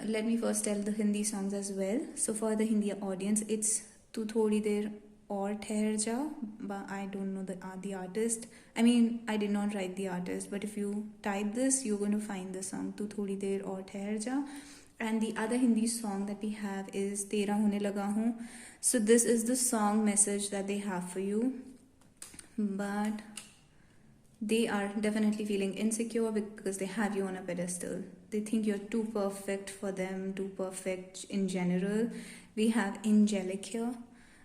let me first tell the Hindi songs as well. So for the Hindi audience, it's Tu Thodi Der Aur Thehar Ja, but I don't know the artist. I mean, I did not write the artist, but if you type this, you're going to find the song Tu Thodi Der Aur Thehar Ja. And the other Hindi song that we have is Tera Hone Laga Hoon. So this is the song message that they have for you, but they are definitely feeling insecure because they have you on a pedestal. They think you're too perfect for them, too perfect in general. We have angelic here,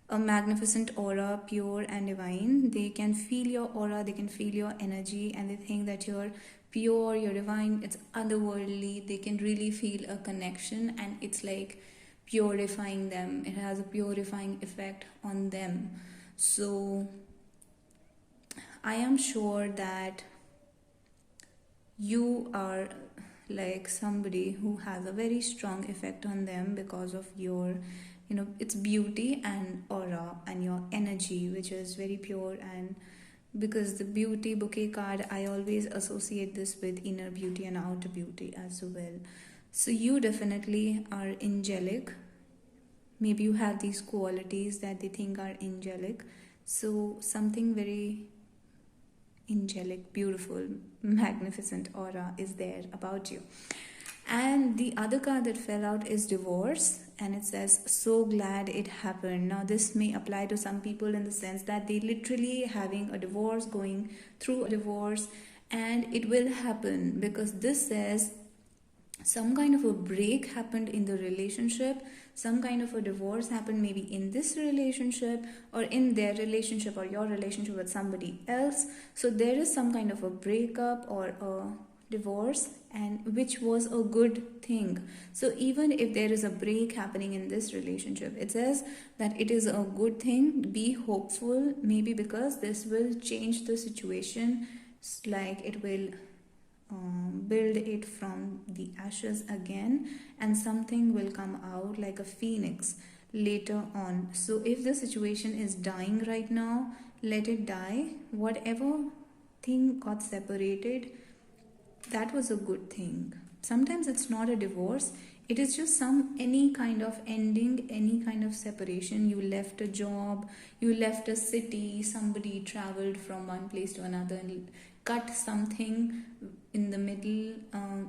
a magnificent aura, pure and divine. They can feel your aura, they can feel your energy, and they think that you're pure, you're divine, it's otherworldly. They can really feel a connection, and it's like purifying them. It has a purifying effect on them. So I am sure that you are like somebody who has a very strong effect on them because of your, it's beauty and aura and your energy, which is very pure. And because the beauty bouquet card, I always associate this with inner beauty and outer beauty as well. So you definitely are angelic. Maybe you have these qualities that they think are angelic. So something very angelic, beautiful, magnificent aura is there about you. And the other card that fell out is divorce, and it says so glad it happened. Now this may apply to some people in the sense that they literally having a divorce, going through a divorce, and it will happen because this says some kind of a break happened in the relationship, some kind of a divorce happened maybe in this relationship or in their relationship or your relationship with somebody else. So there is some kind of a breakup or a divorce, and which was a good thing. So even if there is a break happening in this relationship, it says that it is a good thing. Be hopeful, maybe because this will change the situation, like it will build it from the ashes again, and something will come out like a phoenix later on. So if the situation is dying right now, let it die. Whatever thing got separated, that was a good thing. Sometimes it's not a divorce, it is just any kind of ending, any kind of separation. You left a job, you left a city, somebody traveled from one place to another and cut something in the middle,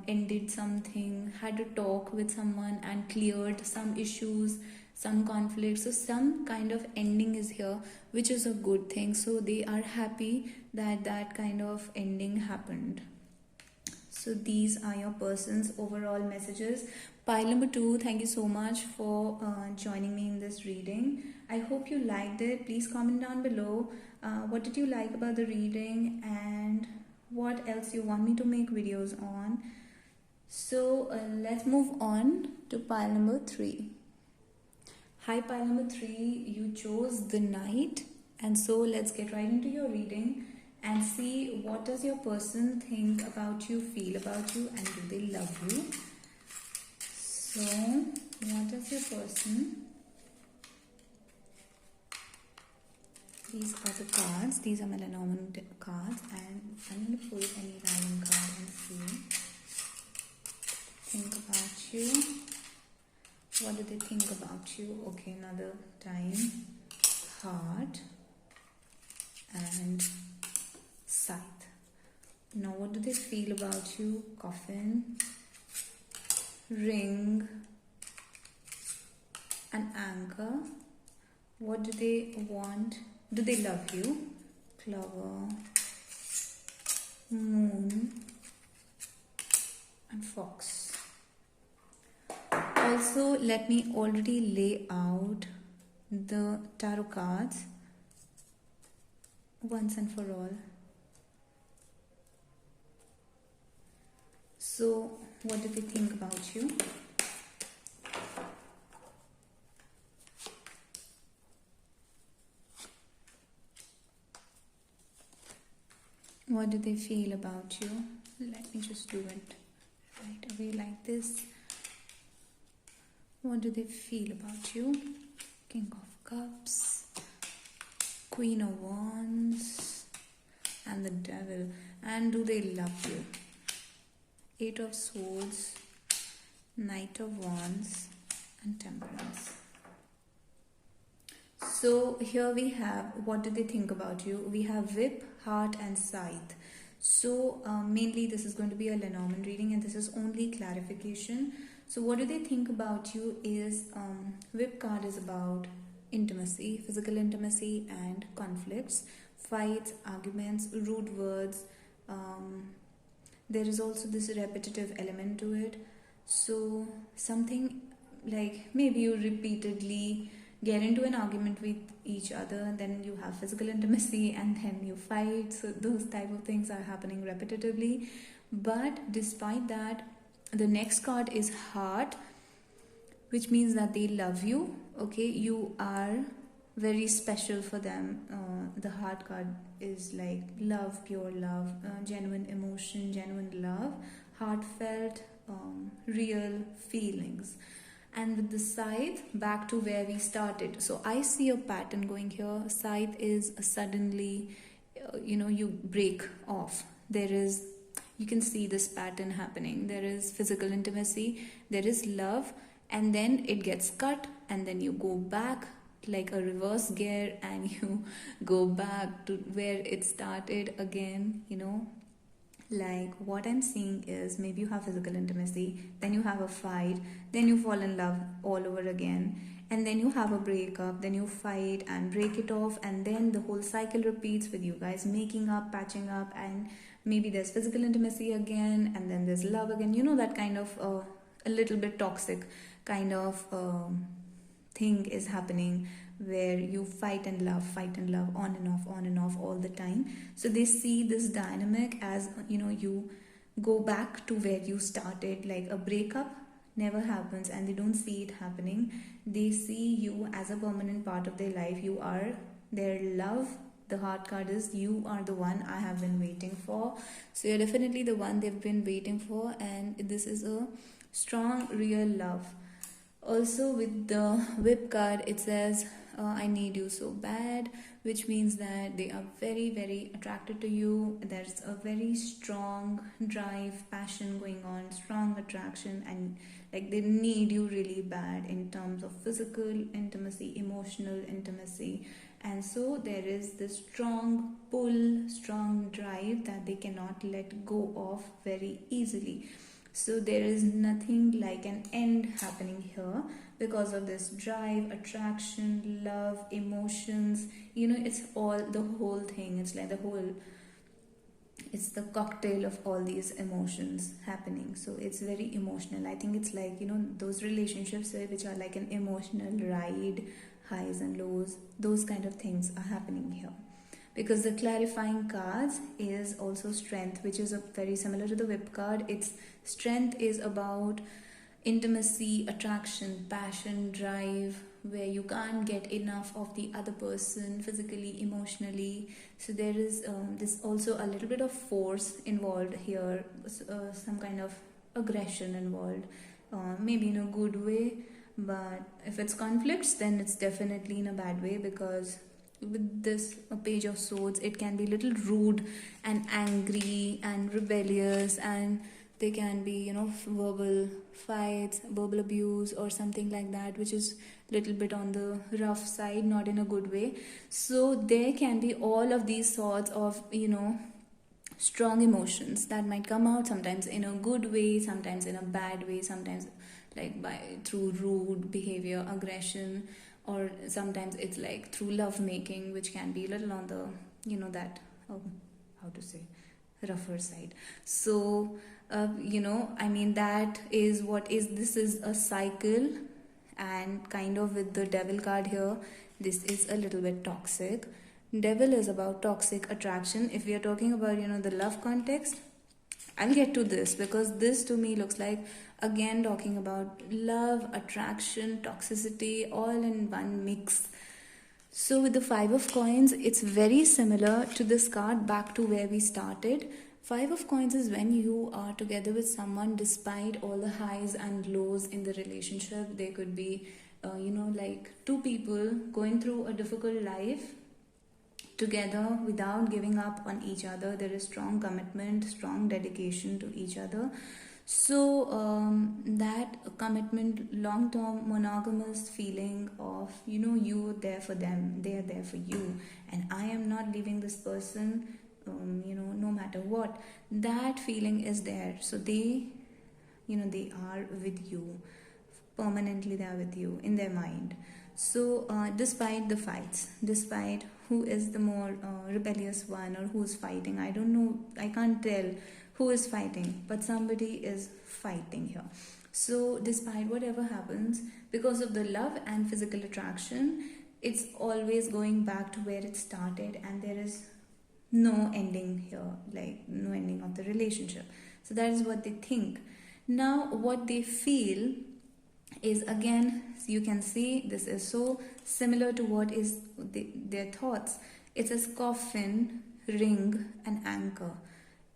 ended something, had a talk with someone and cleared some issues, some conflicts. So some kind of ending is here, which is a good thing. So they are happy that that kind of ending happened. So these are your person's overall messages. Pile number 2, thank you so much for joining me in this reading. I hope you liked it. Please comment down below. What did you like about the reading and what else you want me to make videos on. So let's move on to pile number 3. Hi pile number 3, you chose the Knight, and so let's get right into your reading and see what does your person think about you, feel about you, and do they love you. So what does your person? These are the cards. These are Melanormand cards, and I'm going to pull any random card and see. Think about you. What do they think about you? Okay, another time. Heart and Scythe. Now what do they feel about you? Coffin, Ring, and Anchor. What do they want? Do they love you? Clover, Moon, and Fox. Also, let me already lay out the tarot cards once and for all. So what do they think about you? What do they feel about you? Let me just do it right away like this. What do they feel about you? King of Cups, Queen of Wands, and the Devil. And do they love you? Eight of Swords, Knight of Wands, and Temperance. So here we have, what do they think about you? We have Whip, Heart, and Scythe. So mainly this is going to be a Lenormand reading, and this is only clarification. So what do they think about you is, Whip card is about intimacy, physical intimacy and conflicts, fights, arguments, rude words. There is also this repetitive element to it. So something like maybe you repeatedly get into an argument with each other, and then you have physical intimacy, and then you fight. So those type of things are happening repetitively. But despite that, the next card is Heart, which means that they love you. Okay, you are very special for them. The Heart card is like love, pure love, genuine emotion, genuine love, heartfelt, real feelings. And with the Scythe, back to where we started. So I see a pattern going here. Scythe is suddenly, you break off. You can see this pattern happening. There is physical intimacy, there is love, and then it gets cut, and then you go back like a reverse gear, and you go back to where it started again. Like what I'm seeing is, maybe you have physical intimacy, then you have a fight, then you fall in love all over again, and then you have a breakup, then you fight and break it off, and then the whole cycle repeats with you guys making up, patching up, and maybe there's physical intimacy again, and then there's love again. That kind of a little bit toxic kind of thing is happening, where you fight and love, on and off all the time. So they see this dynamic as, you go back to where you started. Like a breakup never happens, and they don't see it happening. They see you as a permanent part of their life. You are their love. The Heart card is, you are the one I have been waiting for. So you're definitely the one they've been waiting for, and this is a strong, real love. Also with the Whip card, it says, I need you so bad, which means that they are very, very attracted to you. There's a very strong drive, passion going on, strong attraction, and like they need you really bad in terms of physical intimacy, emotional intimacy. And so there is this strong pull, strong drive that they cannot let go of very easily. So there is nothing like an end happening here because of this drive, attraction, love, emotions. It's all the whole thing. It's like it's the cocktail of all these emotions happening. So it's very emotional. I think it's like, those relationships which are like an emotional ride, highs and lows, those kind of things are happening here. Because the clarifying cards is also Strength, which is very similar to the Whip card. It's Strength is about intimacy, attraction, passion, drive, where you can't get enough of the other person physically, emotionally. So there is this also a little bit of force involved here, some kind of aggression involved, maybe in a good way. But if it's conflicts, then it's definitely in a bad way, because with this Page of Swords, it can be a little rude and angry and rebellious, and they can be, verbal fights, verbal abuse or something like that, which is a little bit on the rough side, not in a good way. So there can be all of these sorts of, strong emotions that might come out, sometimes in a good way, sometimes in a bad way, sometimes like through rude behavior, aggression, or sometimes it's like through love making, which can be a little on the how to say, rougher side. So that is this is a cycle. And kind of with the Devil card here, this is a little bit toxic. Devil is about toxic attraction. If we are talking about the love context, I'll get to this because this to me looks like, again, talking about love, attraction, toxicity, all in one mix. So, with the Five of Coins, it's very similar to this card, back to where we started. Five of Coins is when you are together with someone despite all the highs and lows in the relationship. There could be, like two people going through a difficult life together without giving up on each other. There is strong commitment, strong dedication to each other. So that commitment, long term monogamous feeling of, you're there for them, they're there for you, and I am not leaving this person, no matter what. That feeling is there. So they are with you permanently, they are with you in their mind. So despite the fights, despite who is the more rebellious one or who's fighting, I don't know, I can't tell who is fighting, but somebody is fighting here. So despite whatever happens, because of the love and physical attraction, it's always going back to where it started, and there is no ending here, like no ending of the relationship. So that is what they think. Now what they feel is, again, you can see this is so similar to what is their thoughts. It says coffin, ring, and anchor.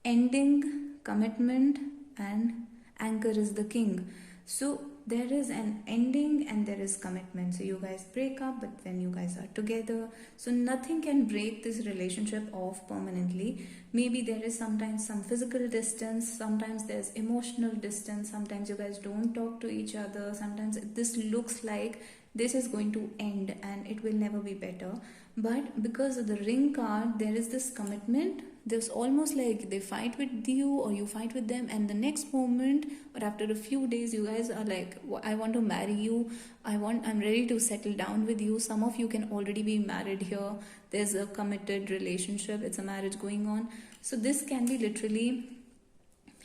Ending, commitment, and anchor is the king. So there is an ending and there is commitment. So you guys break up, but then you guys are together. So nothing can break this relationship off permanently. Maybe there is sometimes some physical distance, sometimes there's emotional distance, sometimes you guys don't talk to each other, sometimes this looks like this is going to end and it will never be better. But because of the ring card, there is this commitment. There's almost like they fight with you or you fight with them, and the next moment or after a few days you guys are like, I want to marry you, I'm ready to settle down with you. Some of you can already be married here. There's a committed relationship, it's a marriage going on. So this can be literally,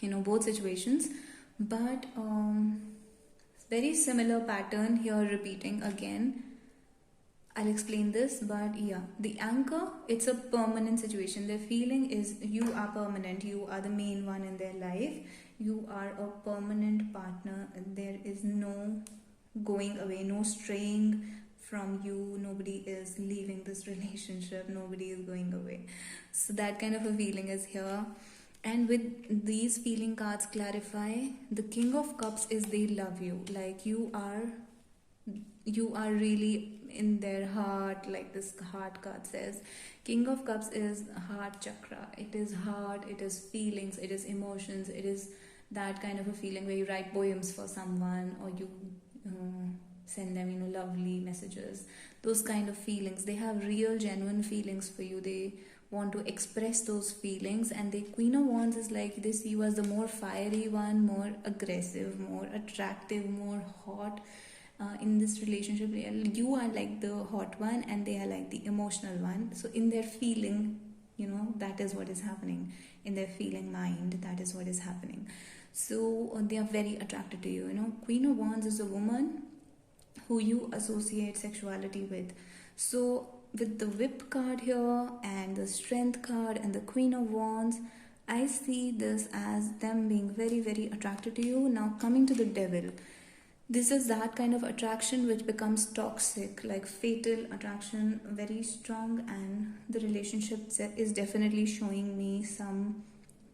both situations. But very similar pattern here repeating again. I'll explain this, but yeah, the anchor, it's a permanent situation. Their feeling is you are permanent, you are the main one in their life, you are a permanent partner, and there is no going away, no straying from you, nobody is leaving this relationship, nobody is going away. So that kind of a feeling is here. And with these feeling cards clarify, the King of Cups is they love you, like you are really in their heart, like this heart card says. King of Cups is heart chakra. It is heart, it is feelings, it is emotions, it is that kind of a feeling where you write poems for someone or you send them lovely messages. Those kind of feelings, they have real genuine feelings for you. They want to express those feelings, and the Queen of Wands is like they see you as the more fiery one, more aggressive, more attractive, more hot. In this relationship, you are like the hot one and they are like the emotional one. So in their feeling, that is what is happening. In their feeling mind, that is what is happening. So they are very attracted to you. Queen of Wands is a woman who you associate sexuality with. So with the Whip card here and the Strength card and the Queen of Wands, I see this as them being very, very attracted to you. Now coming to the Devil, this is that kind of attraction which becomes toxic, like fatal attraction, very strong, and the relationship is definitely showing me some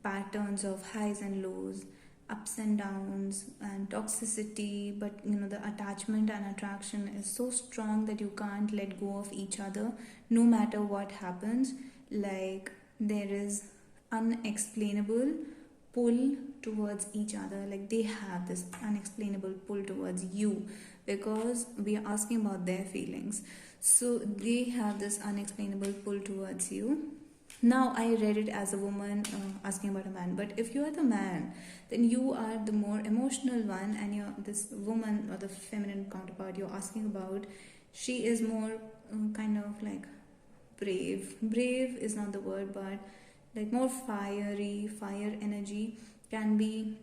patterns of highs and lows, ups and downs, and toxicity. But the attachment and attraction is so strong that you can't let go of each other no matter what happens. Like there is unexplainable pull towards each other, like they have this unexplainable pull towards you because we are asking about their feelings. So they have this unexplainable pull towards you. Now I read it as a woman asking about a man, but if you are the man, then you are the more emotional one, and you're this woman or the feminine counterpart you're asking about, she is more kind of like brave is not the word, but like more fiery, fire energy can be.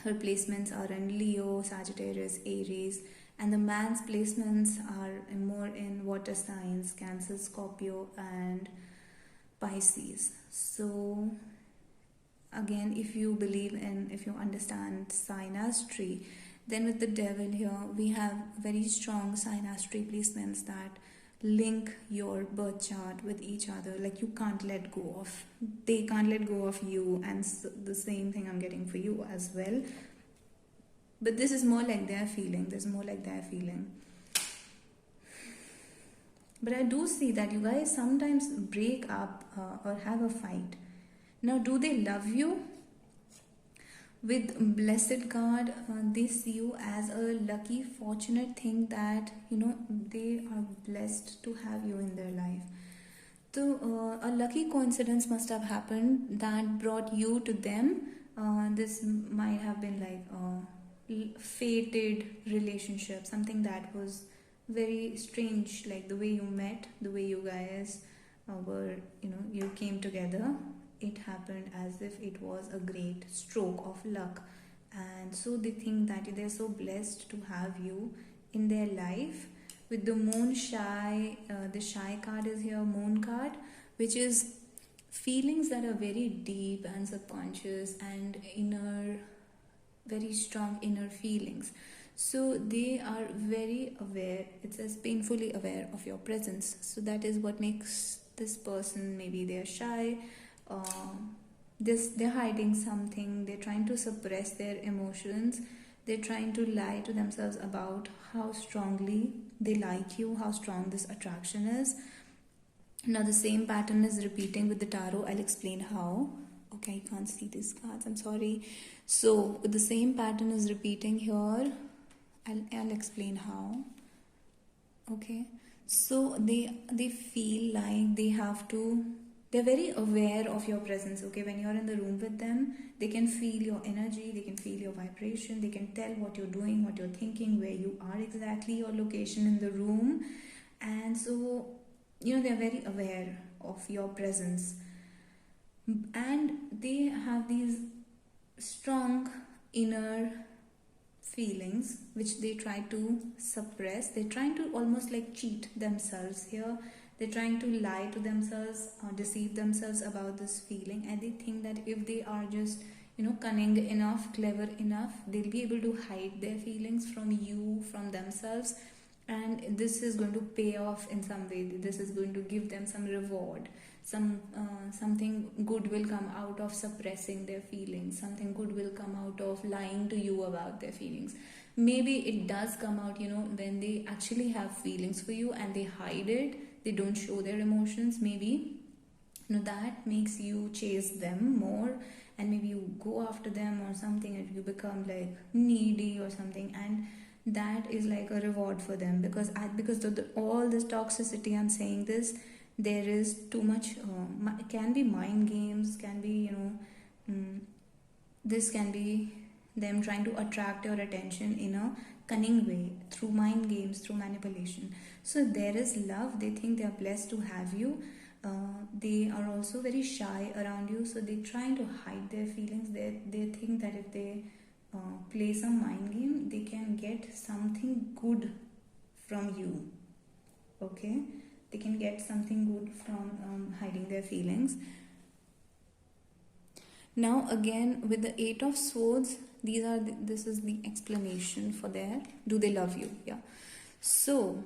Her placements are in Leo, Sagittarius, Aries, and the man's placements are more in water signs, Cancer, Scorpio, and Pisces. So again, if you understand synastry, then with the devil here, we have very strong synastry placements that link your birth chart with each other. Like you can't let go of, they can't let go of you, and the same thing I'm getting for you as well. But this is more like their feeling. This is more like their feeling. But I do see that you guys sometimes break up or have a fight. Now, do they love you? With blessed God, they see you as a lucky, fortunate thing that they are blessed to have you in their life. So, a lucky coincidence must have happened that brought you to them. This might have been like a fated relationship, something that was very strange, like the way you met, the way you guys were, you came together. It happened as if it was a great stroke of luck, and so they think that they're so blessed to have you in their life. With the moon shy, the shy card is here, moon card, which is feelings that are very deep and subconscious and inner, very strong inner feelings. So they are very aware, it says painfully aware of your presence. So that is what makes this person, maybe they're shy, they're hiding something, they're trying to suppress their emotions, they're trying to lie to themselves about how strongly they like you, how strong this attraction is. Now the same pattern is repeating with the tarot. I'll explain how. Okay, I can't see these cards, I'm sorry. So the same pattern is repeating here. I'll explain how. Okay, so they feel like they're very aware of your presence. Okay, when you're in the room with them, they can feel your energy, they can feel your vibration, they can tell what you're doing, what you're thinking, where you are exactly, your location in the room. And so they're very aware of your presence, and they have these strong inner feelings which they try to suppress. They're trying to almost like cheat themselves here. They're trying to lie to themselves or deceive themselves about this feeling, and they think that if they are just cunning enough, clever enough, they'll be able to hide their feelings from you, from themselves, and this is going to pay off in some way. This is going to give them some reward, something good will come out of suppressing their feelings, something good will come out of lying to you about their feelings. Maybe it does come out when they actually have feelings for you and they hide it, they don't show their emotions. Maybe that makes you chase them more, and maybe you go after them or something, and you become like needy or something, and that is like a reward for them. Because all this toxicity, I'm saying this, there is too much, can be mind games, can be this can be them trying to attract your attention in a cunning way, through mind games, through manipulation. So there is love, they think they are blessed to have you. They are also very shy around you, so they're trying to hide their feelings. They think that if they play some mind game, they can get something good from you. Okay, they can get something good from hiding their feelings. Now again, with the 8 of Swords, this is the explanation for their, do they love you? Yeah. So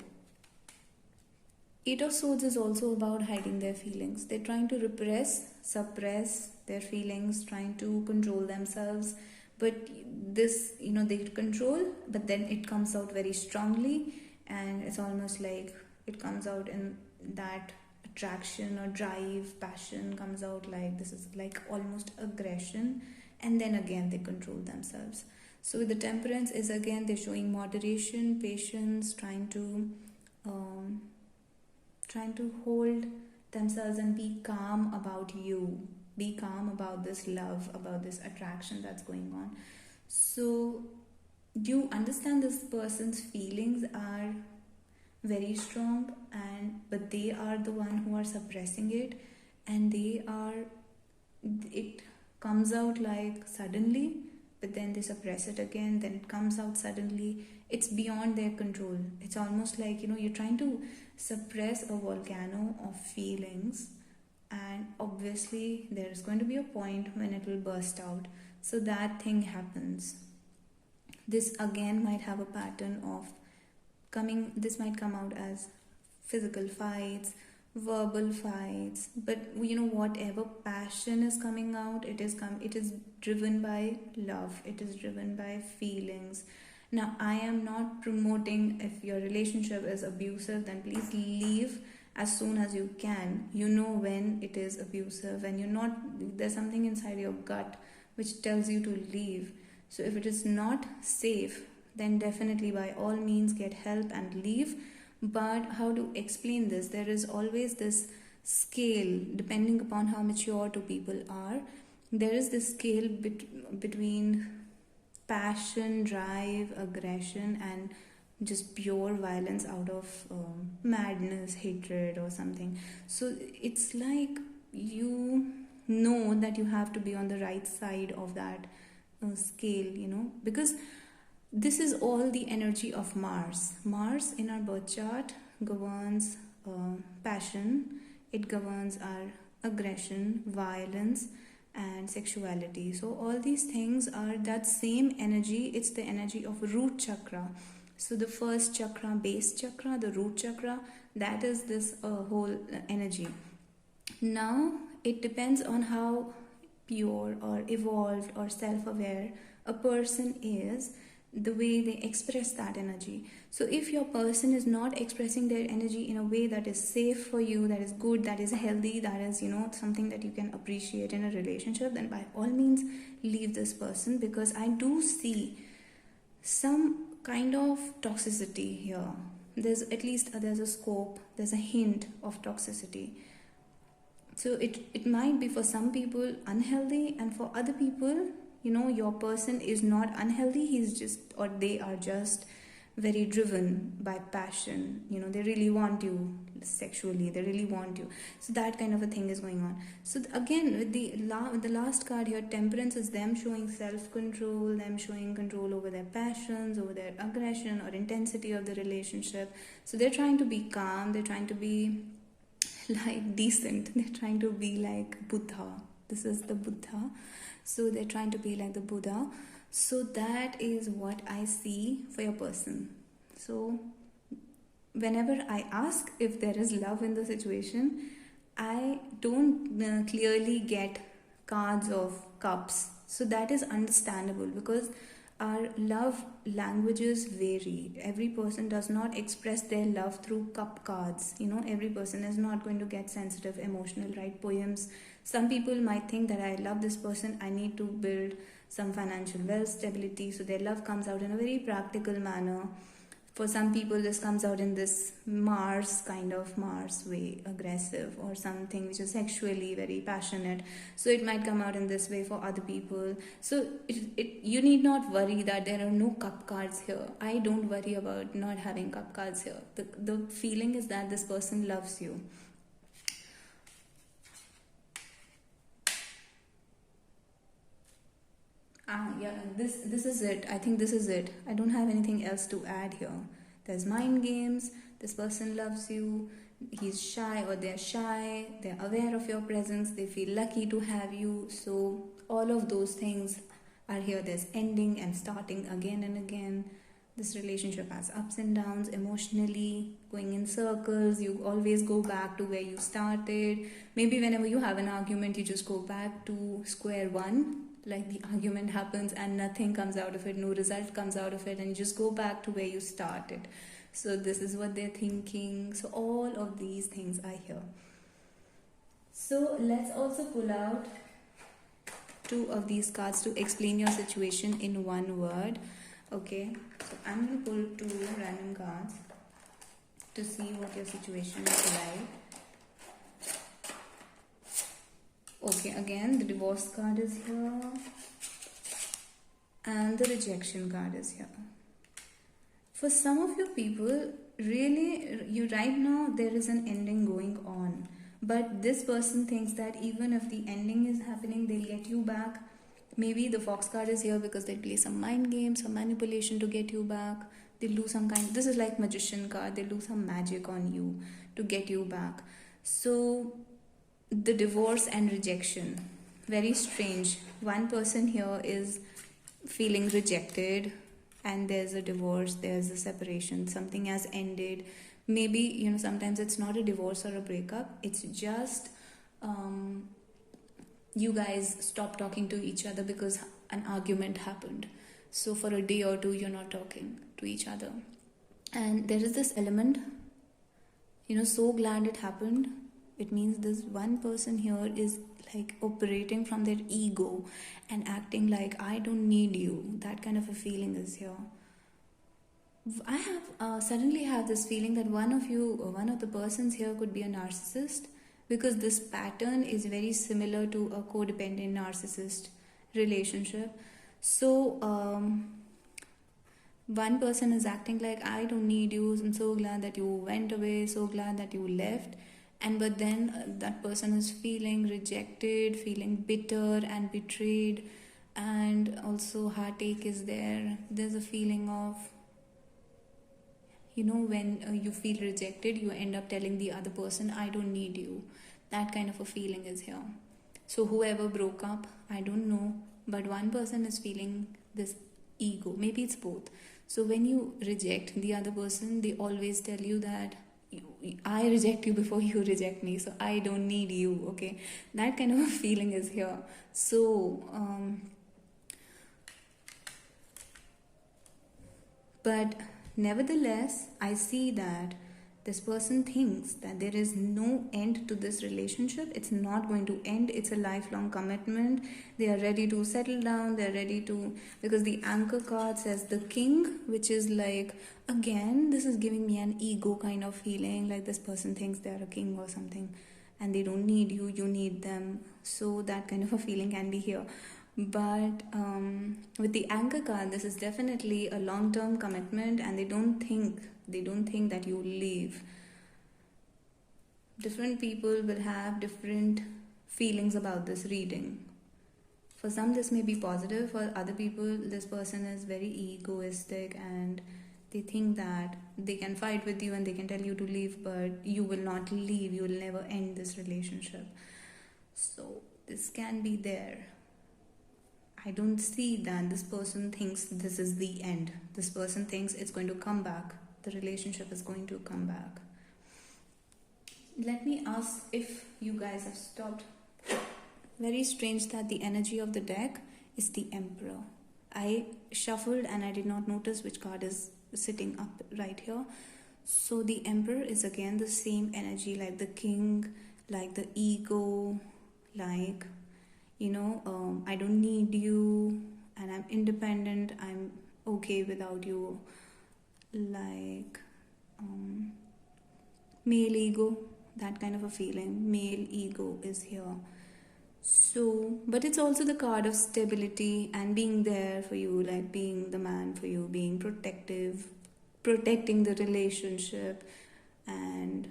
8 of Swords is also about hiding their feelings. They're trying to suppress their feelings, trying to control themselves. But this, they control, but then it comes out very strongly, and it's almost like it comes out in that attraction or drive, passion comes out, like this is like almost aggression, and then again they control themselves. So with the Temperance is again they're showing moderation, patience, trying to hold themselves and be calm about you, be calm about this love, about this attraction that's going on. So do you understand this person's feelings are very strong, but they are the one who are suppressing it, and it comes out like suddenly, but then they suppress it again, then it comes out suddenly. It's beyond their control. It's almost like you're trying to suppress a volcano of feelings and of obviously there is going to be a point when it will burst out. So that thing happens. This again might have a pattern of this might come out as physical fights, verbal fights, but whatever passion is coming out, it is driven by love, it is driven by feelings. Now I am not promoting, if your relationship is abusive, then please leave as soon as you can. You know when it is abusive, and there's something inside your gut which tells you to leave. So if it is not safe, then definitely by all means get help and leave. But how to explain this? There is always this scale, depending upon how mature two people are. There is this scale between passion, drive, aggression, and just pure violence out of madness, hatred, or something. So it's like you know that you have to be on the right side of that scale, because this is all the energy of Mars. Mars in our birth chart governs passion, it governs our aggression, violence, and sexuality. So all these things are that same energy. It's the energy of root chakra. So the first chakra, base chakra, the root chakra, that is this whole energy. Now it depends on how pure or evolved or self-aware a person is, the way they express that energy. So if your person is not expressing their energy in a way that is safe for you, that is good, that is healthy, that is something that you can appreciate in a relationship, then by all means leave this person, because I do see some kind of toxicity here. There's a scope, there's a hint of toxicity. So it might be for some people unhealthy, and for other people, your person is not unhealthy, they are just very driven by passion. They really want you sexually, they really want you. So that kind of a thing is going on. So again, with the last card here, Temperance, is them showing self-control, them showing control over their passions, over their aggression or intensity of the relationship. So they're trying to be calm, they're trying to be like decent, they're trying to be like Buddha. This is the Buddha. So they're trying to be like the Buddha. So that is what I see for your person. So whenever I ask if there is love in the situation, I don't clearly get cards of cups. So that is understandable, because our love languages vary. Every person does not express their love through cup cards. Every person is not going to get sensitive, emotional, write poems. Some people might think that I love this person, I need to build some financial wealth, stability. So their love comes out in a very practical manner. For some people, this comes out in this Mars way, aggressive, or something which is sexually very passionate. So it might come out in this way for other people. So you need not worry that there are no cup cards here. I don't worry about not having cup cards here. The feeling is that this person loves you. This is it. I think this is it. I don't have anything else to add here. There's mind games. This person loves you. He's shy or they're shy. They're aware of your presence. They feel lucky to have you. So all of those things are here. There's ending and starting again and again. This relationship has ups and downs emotionally, going in circles. You always go back to where you started. Maybe whenever you have an argument, you just go back to square one. Like the argument happens and nothing comes out of it, no result comes out of it, and you just go back to where you started. So this is what they're thinking. So all of these things are here. So let's also pull out 2 of these cards to explain your situation in one word. Okay, so I'm going to pull 2 random cards to see what your situation is like. Okay, again, the divorce card is here and the rejection card is here. For some of you people, really, right now there is an ending going on. But this person thinks that even if the ending is happening, they'll get you back. Maybe the fox card is here because they'll play some mind games, some manipulation to get you back. They'll do some this is like magician card. They'll do some magic on you to get you back. So the divorce and rejection. Very strange. One person here is feeling rejected, and there's a divorce, there's a separation, something has ended. Maybe, sometimes it's not a divorce or a breakup, it's just you guys stop talking to each other because an argument happened. So for a day or two, you're not talking to each other. And there is this element, so glad it happened. It means this one person here is like operating from their ego and acting like, I don't need you. That kind of a feeling is here. I have suddenly have this feeling that one of the persons here could be a narcissist, because this pattern is very similar to a codependent narcissist relationship. So one person is acting like, I don't need you, I'm so glad that you went away, so glad that you left. And but then that person is feeling rejected, feeling bitter and betrayed, and also heartache is there. There's a feeling of, when you feel rejected, you end up telling the other person, I don't need you. That kind of a feeling is here. So whoever broke up, I don't know, but one person is feeling this ego. Maybe it's both. So when you reject the other person, they always tell you that I reject you before you reject me, so I don't need you. Okay, that kind of a feeling is here. So but nevertheless, I see that this person thinks that there is no end to this relationship. It's not going to end. It's a lifelong commitment. They are ready to settle down. They're ready to, because the anchor card says the king, which is like, again, this is giving me an ego kind of feeling, like this person thinks they're a king or something, and they don't need you, you need them. So that kind of a feeling can be here. But with the anchor card, this is definitely a long-term commitment, and they don't think that you will leave. Different people will have different feelings about this reading. For some, this may be positive. For other people, this person is very egoistic, and they think that they can fight with you and they can tell you to leave, but you will not leave. You will never end this relationship. So this can be there. I don't see that this person thinks this is the end. This person thinks it's going to come back. The relationship is going to come back. Let me ask if you guys have stopped. Very strange that the energy of the deck is the Emperor. I shuffled and I did not notice which card is sitting up right here. So the Emperor is again the same energy, like the King, like the ego, like, I don't need you and I'm independent, I'm okay without you, like male ego, that kind of a feeling. Male ego is here. So, but it's also the card of stability and being there for you, like being the man for you, being protective, protecting the relationship. And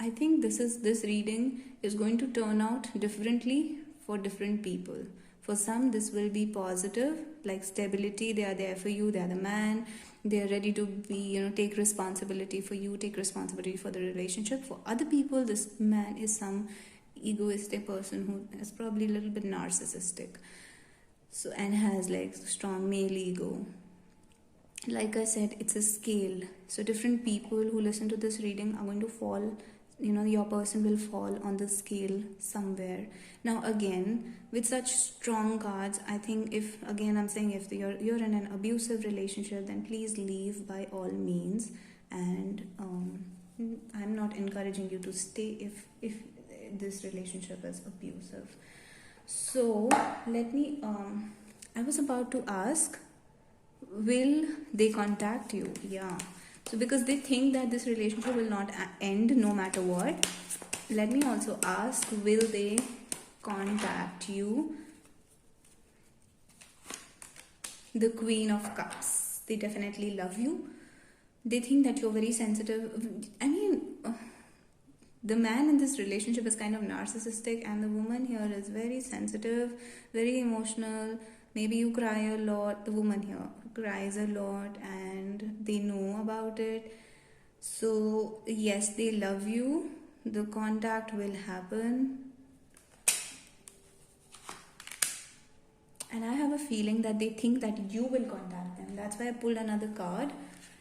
I think this reading is going to turn out differently for different people. For some, this will be positive, like stability. They are there for you. They are the man. They are ready to be, take responsibility for you, take responsibility for the relationship. For other people, this man is some egoistic person who is probably a little bit narcissistic. So, and has like strong male ego. Like I said, it's a scale. So different people who listen to this reading are going to fall, your person will fall on the scale somewhere. Now again, with such strong cards, I think if you're in an abusive relationship, then please leave by all means. And I'm not encouraging you to stay if this relationship is abusive. So let me I was about to ask, will they contact you? Yeah. So because they think that this relationship will not end no matter what, let me also ask, will they contact you? The Queen of Cups. They definitely love you. They think that you're very sensitive. I mean, the man in this relationship is kind of narcissistic, and the woman here is very sensitive, very emotional. Maybe you cry a lot. The woman here cries a lot and they know about it. So yes, they love you. The contact will happen. a feeling that they think that you will contact them. That's why I pulled another card.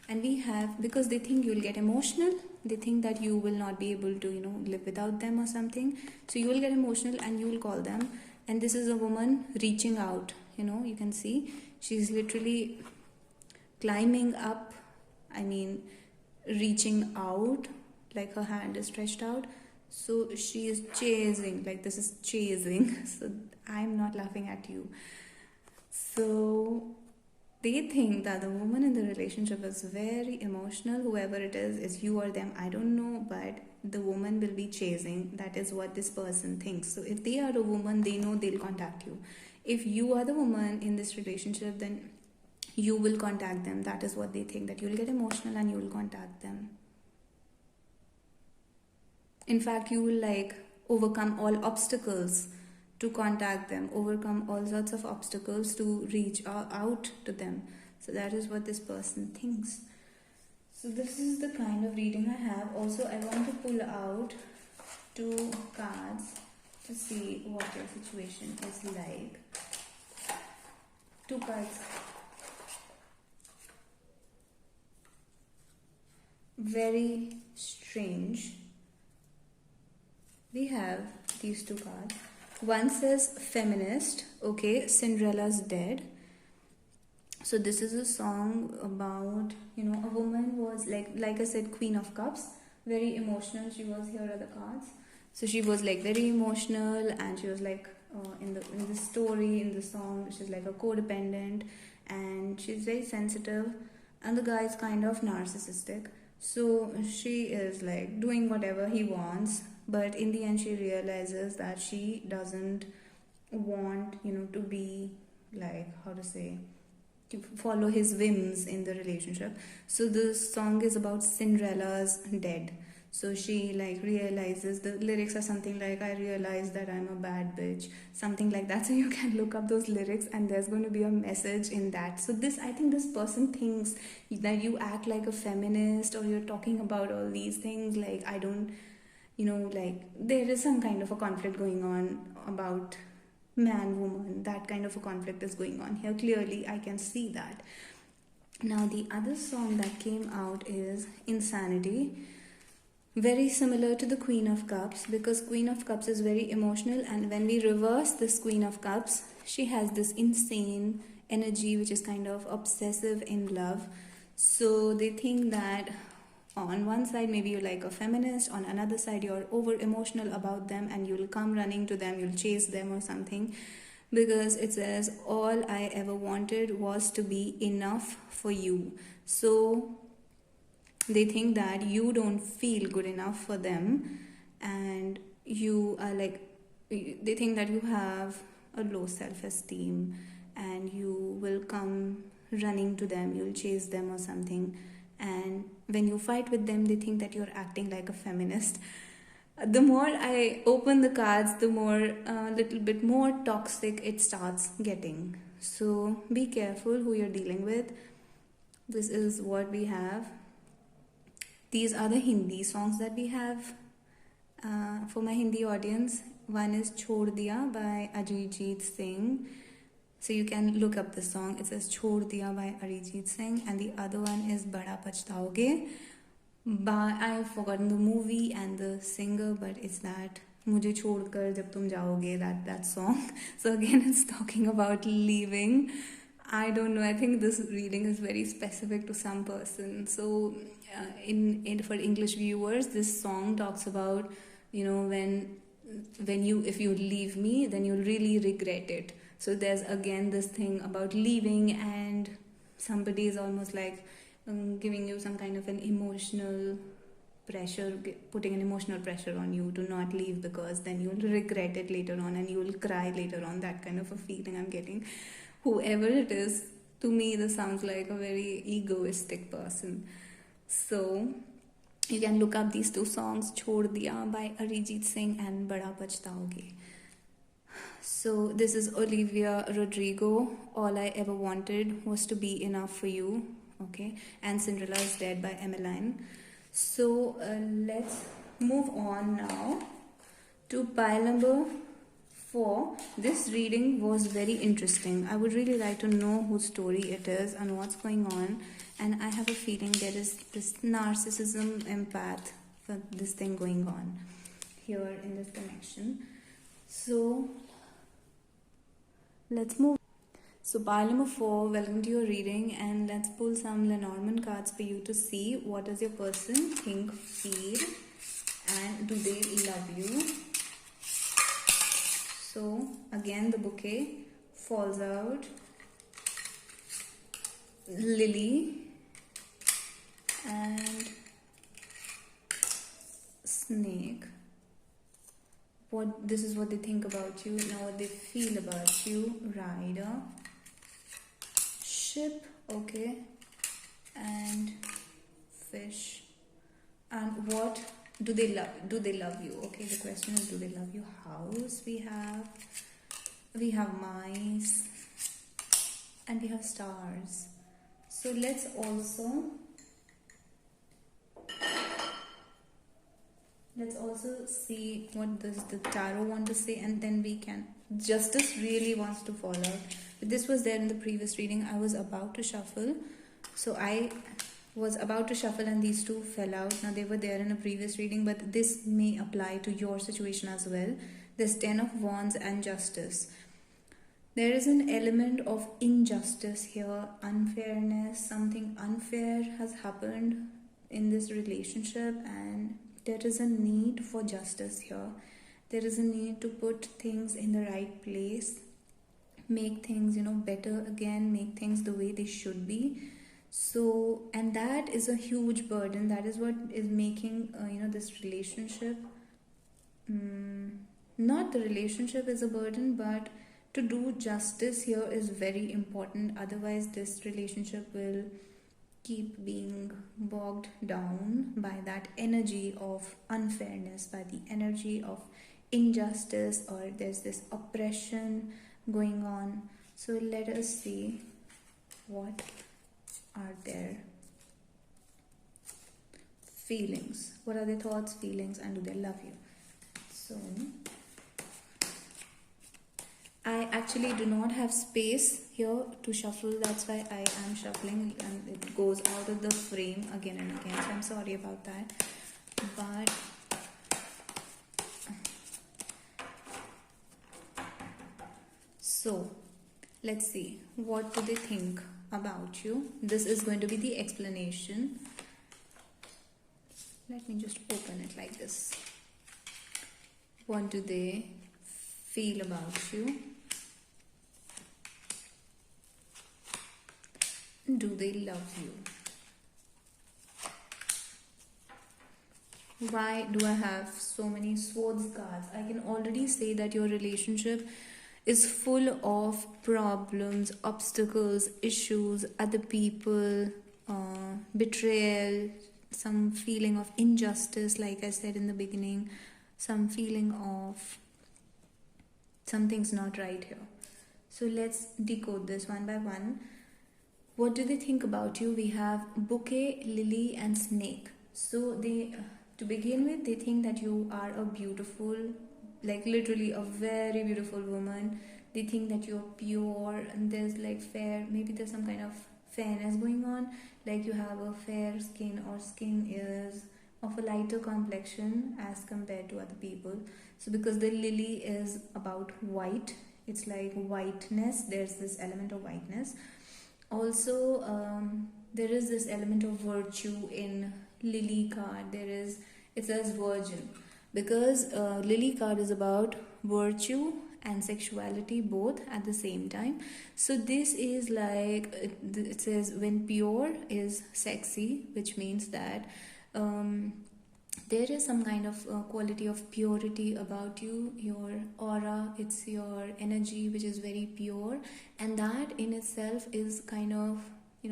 And we have, because they think you'll get emotional, they think that you will not be able to, live without them or something. So you will get emotional and you will call them. And this is a woman reaching out, you can see she's literally climbing up, reaching out, like her hand is stretched out. So she is chasing, like this is chasing. So I'm not laughing at you. So they think that the woman in the relationship is very emotional. Whoever it is you or them, I don't know, but the woman will be chasing. That is what this person thinks. So if they are a woman, they know they'll contact you. If you are the woman in this relationship, then you will contact them. That is what they think, that you'll get emotional and you will contact them. In fact, you will overcome all obstacles to contact them, overcome all sorts of obstacles to reach out to them. So that is what this person thinks. So this is the kind of reading I have. Also, I want to pull out 2 cards to see what your situation is like. 2 cards. Very strange. We have these 2 cards. One says feminist, okay, Cinderella's dead. So this is a song about, a woman was like I said, Queen of Cups, very emotional. She was, here are the cards. So she was very emotional, and she was in the story, in the song, she's like a codependent, and she's very sensitive, and the guy is kind of narcissistic. So she is doing whatever he wants, but in the end she realizes that she doesn't want, to be to follow his whims in the relationship. So the song is about Cinderella's dead. So she realizes, the lyrics are something like, I realize that I'm a bad bitch, something like that. So you can look up those lyrics and there's going to be a message in that. So I think this person thinks that you act like a feminist, or you're talking about all these things I don't, there is some kind of a conflict going on about man, woman, that kind of a conflict is going on here. Clearly, I can see that. Now, the other song that came out is Insanity. Very similar to the Queen of Cups, because Queen of Cups is very emotional, and when we reverse this Queen of Cups, she has this insane energy which is kind of obsessive in love. So they think that on one side maybe you're like a feminist, on another side you're over emotional about them and you'll come running to them, you'll chase them or something, because it says all I ever wanted was to be enough for you. So they think that you don't feel good enough for them, and you are they think that you have a low self-esteem, and you will come running to them, you'll chase them or something. And when you fight with them, they think that you're acting like a feminist. The more I open the cards, the more little bit more toxic it starts getting. So be careful who you're dealing with. This is what we have. These are the Hindi songs that we have for my Hindi audience. One is Chhod Diya by Arijit Singh. So you can look up the song. It says Chhod Diya by Arijit Singh. And the other one is Bada Pachtaoge. I've forgotten the movie and the singer, but it's that Mujhe Chhodkar Jab Tum Jaoge, that song. So again, it's talking about leaving. I don't know. I think this reading is very specific to some person. So for English viewers, this song talks about, when if you leave me, then you'll really regret it. So there's again this thing about leaving, and somebody is almost giving you some kind of an emotional pressure, putting an emotional pressure on you to not leave, because then you'll regret it later on and you'll cry later on. That kind of a feeling I'm getting. Whoever it is, to me this sounds like a very egoistic person. So you can look up these 2 songs, Chhod Diya by Arijit Singh and Bada Pachtaoge. So this is Olivia Rodrigo, All I Ever Wanted Was to Be Enough for You, okay, and Cinderella is Dead by Emmeline. So let's move on now to pile number 4. This reading was very interesting. I would really like to know whose story it is and what's going on. And I have a feeling there is this narcissism empath for this thing going on here in this connection. So let's move. So pile number 4, welcome to your reading, and let's pull some Lenormand cards for you to see what does your person think, feel, and do they love you. So again the bouquet falls out, lily and snake. This is what they think about you. Now what they feel about you. Rider, ship, okay, and fish. And what do they love? Do they love you? Okay, the question is, do they love you? House we have mice, and we have stars. So let's also see what does the tarot want to say, and then we can. Justice really wants to fall out. But this was there in the previous reading. I was about to shuffle. So I was about to shuffle and these two fell out. Now they were there in a previous reading, but this may apply to your situation as well. There's 10 of Wands and Justice. There is an element of injustice here, unfairness. Something unfair has happened in this relationship, and there is a need for justice here. There is a need to put things in the right place, make things, better again, make things the way they should be. So, and that is a huge burden. That is what is making, this relationship, not the relationship is a burden, but to do justice here is very important. Otherwise, this relationship will keep being bogged down by that energy of unfairness, by the energy of injustice, or there's this oppression going on. So let us see what are their feelings. What are their thoughts, feelings, and do they love you? So I actually do not have space here to shuffle. That's why I am shuffling and it goes out of the frame again and again. So I'm sorry about that. But so let's see. What do they think about you? This is going to be the explanation. Let me just open it like this. What do they feel about you? Do they love you? Why do I have so many swords cards? I can already say that your relationship is full of problems, obstacles, issues, other people, betrayal, some feeling of injustice, like I said in the beginning, some feeling of something's not right here. So let's decode this one by one. What do they think about you? We have bouquet, lily, and snake. So they, to begin with, they think that you are a beautiful, like literally a very beautiful woman. They think that you're pure and there's like fair, maybe there's some kind of fairness going on, like you have a fair skin or skin is of a lighter complexion as compared to other people. So because the lily is about white, it's like whiteness, there's this element of whiteness. Also, there is this element of virtue in lily card. It says virgin, because lily card is about virtue and sexuality both at the same time. So this is like, it says when pure is sexy, which means that there is some kind of quality of purity about you, your aura, it's your energy which is very pure, and that in itself is kind of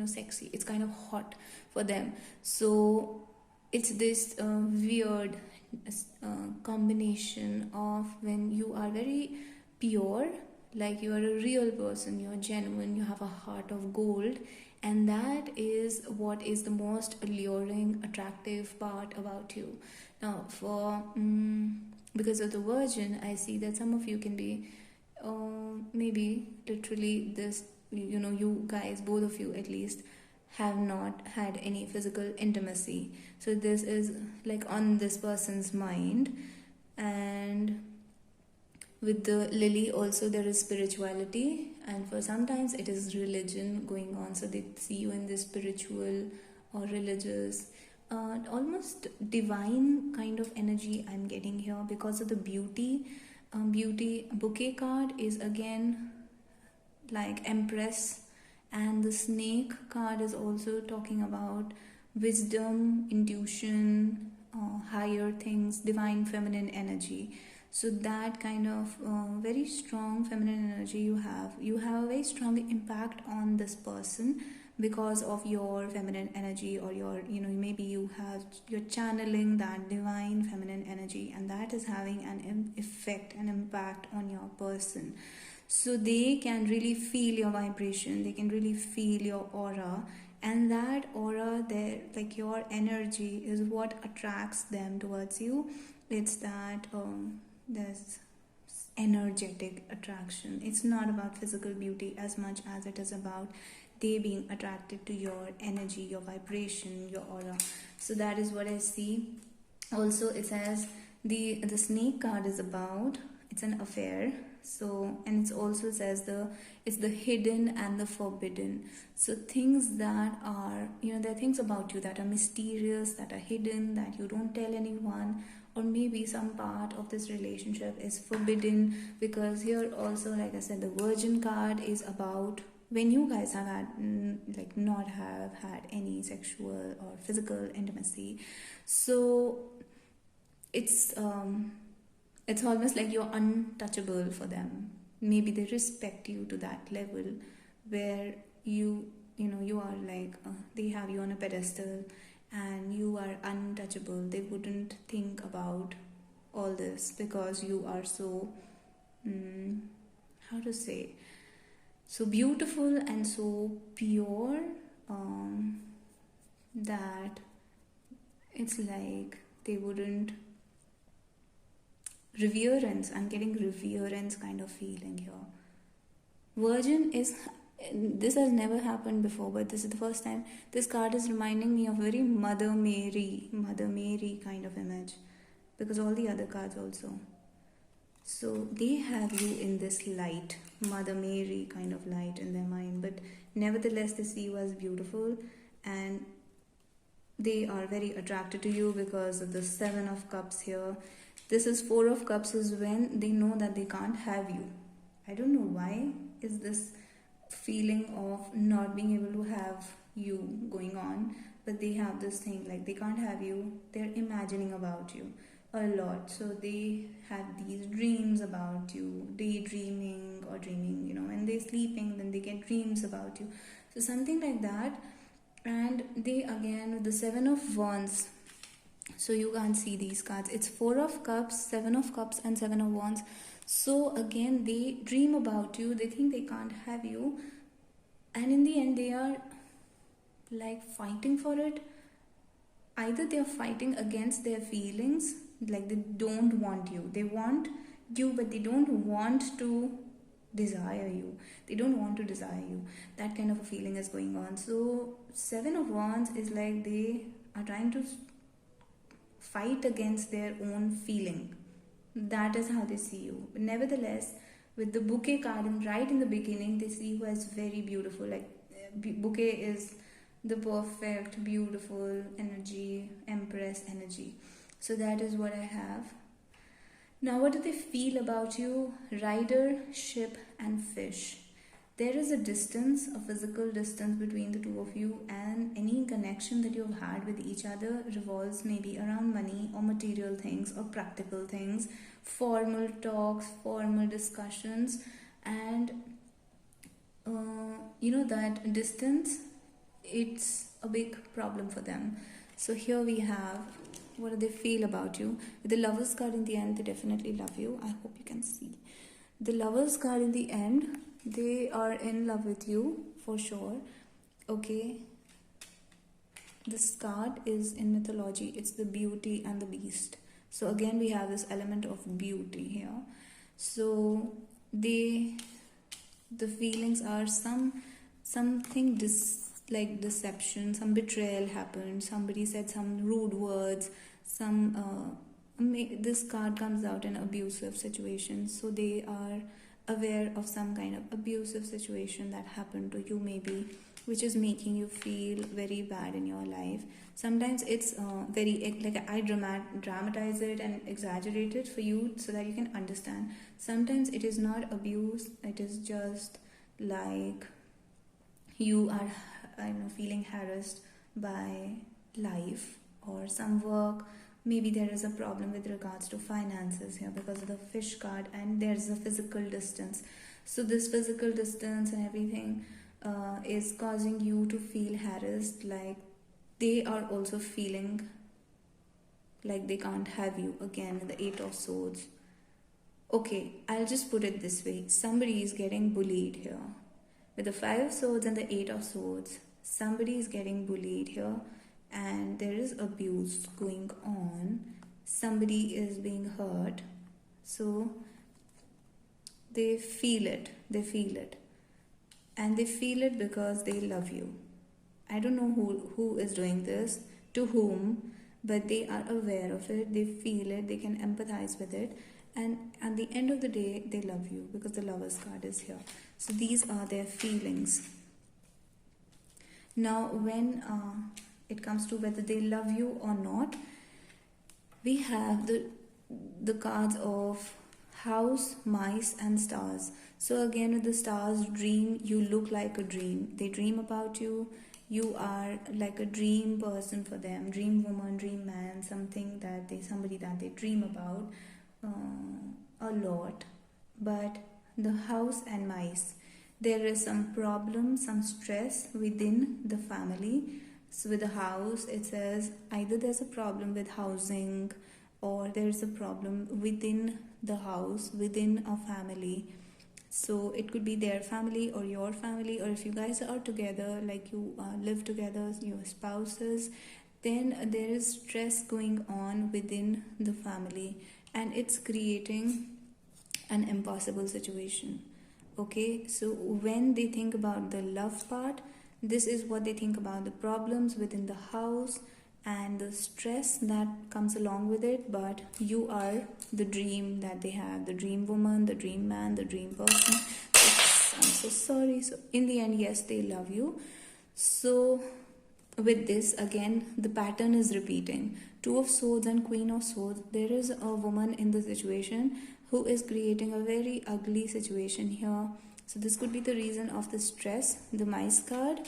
sexy, it's kind of hot for them. So it's this weird combination of when you are very pure, like you are a real person, you're genuine, you have a heart of gold, and that is what is the most alluring, attractive part about you. Now for because of the Virgin, I see that some of you can be maybe literally this, you guys, both of you at least, have not had any physical intimacy. So this is like on this person's mind. And with the lily also there is spirituality, and for sometimes it is religion going on. So they see you in this spiritual or religious, almost divine kind of energy I'm getting here because of the beauty. Beauty bouquet card is again like Empress, and the snake card is also talking about wisdom, intuition, higher things, divine feminine energy. So that kind of very strong feminine energy you have a very strong impact on this person because of your feminine energy, or your, maybe you're channeling that divine feminine energy, and that is having an effect, an impact on your person. So they can really feel your vibration, they can really feel your aura, and that aura there, like your energy, is what attracts them towards you. It's that there's energetic attraction. It's not about physical beauty as much as it is about they being attracted to your energy, your vibration, your aura. So that is what I see. Also, it says the snake card is about, it's an affair. So, and it also says it's the hidden and the forbidden. So things that are, there are things about you that are mysterious, that are hidden, that you don't tell anyone, or maybe some part of this relationship is forbidden, because here also, like I said, the Virgin card is about when you guys have had not have had any sexual or physical intimacy. So it's almost like you're untouchable for them. Maybe they respect you to that level where you are like, they have you on a pedestal and you are untouchable. They wouldn't think about all this because you are so, how to say, so beautiful and so pure, that it's like they wouldn't reverence. I'm getting reverence kind of feeling here. Virgin is, this has never happened before, but this is the first time. This card is reminding me of very Mother Mary kind of image, because all the other cards also. So they have you in this light, Mother Mary kind of light in their mind, but nevertheless they see you as beautiful, and they are very attracted to you because of the 7 of Cups here. This is 4 of Cups is when they know that they can't have you. I don't know why is this feeling of not being able to have you going on, but they have this thing like they can't have you. They're imagining about you a lot. So they have these dreams about you, daydreaming or dreaming, when they're sleeping, then they get dreams about you. So something like that. And they again with the 7 of Wands. So you can't see these cards. It's 4 of Cups, 7 of Cups, and 7 of Wands. So again, they dream about you. They think they can't have you. And in the end, they are like fighting for it. Either they are fighting against their feelings, like they don't want you. They want you, but they don't want to desire you. They don't want to desire you. That kind of a feeling is going on. So 7 of Wands is like they are trying to fight against their own feeling. That is how they see you. But nevertheless, with the bouquet card right in the beginning, they see you as very beautiful. Like bouquet is the perfect, beautiful energy, Empress energy. So that is what I have. Now, what do they feel about you? Rider, ship, and fish. There is a distance, a physical distance between the two of you, and any connection that you've had with each other revolves maybe around money or material things or practical things, formal talks, formal discussions, and that distance, it's a big problem for them. So here we have what do they feel about you. With the Lovers card in the end, they definitely love you. I hope you can see. The Lovers card in the end, they are in love with you for sure. Okay, this card is in mythology. It's the Beauty and the Beast. So again we have this element of beauty here. So the feelings are something like deception, some betrayal happened, somebody said some rude words, this card comes out in abusive situations, so they are aware of some kind of abusive situation that happened to you maybe, which is making you feel very bad in your life. Sometimes it's very like I dramatize it and exaggerate it for you so that you can understand. Sometimes it is not abuse, it is just like you are feeling harassed by life or some work. Maybe there is a problem with regards to finances here because of the fish card, and there's a physical distance. So this physical distance and everything is causing you to feel harassed, like they are also feeling like they can't have you. Again, the 8 of Swords. Okay, I'll just put it this way. Somebody is getting bullied here. With the 5 of Swords and the 8 of Swords, somebody is getting bullied here, and there is abuse going on. Somebody is being hurt. So they feel it. And they feel it because they love you. I don't know who is doing this, to whom, but they are aware of it, they feel it, they can empathize with it, and at the end of the day, they love you because the Lovers card is here. So these are their feelings. Now, when it comes to whether they love you or not, we have the cards of House, Mice, and Stars. So again, with the Stars, dream, you look like a dream. They dream about you. You are like a dream person for them, dream woman, dream man, somebody that they dream about a lot. But the House and Mice, there is some problem, some stress within the family. So with the House, it says either there's a problem with housing, or there's a problem within the house, within a family. So it could be their family or your family, or if you guys are together, like you live together, your spouses, then there is stress going on within the family, and it's creating an impossible situation. Okay, so when they think about the love part, this is what they think about: the problems within the house and the stress that comes along with it. But you are the dream that they have, the dream woman, the dream man, the dream person. I'm so sorry. So in the end, yes, they love you. So with this, again, the pattern is repeating. 2 of Swords and Queen of Swords. There is a woman in the situation who is creating a very ugly situation here. So this could be the reason of the stress. The Mice card.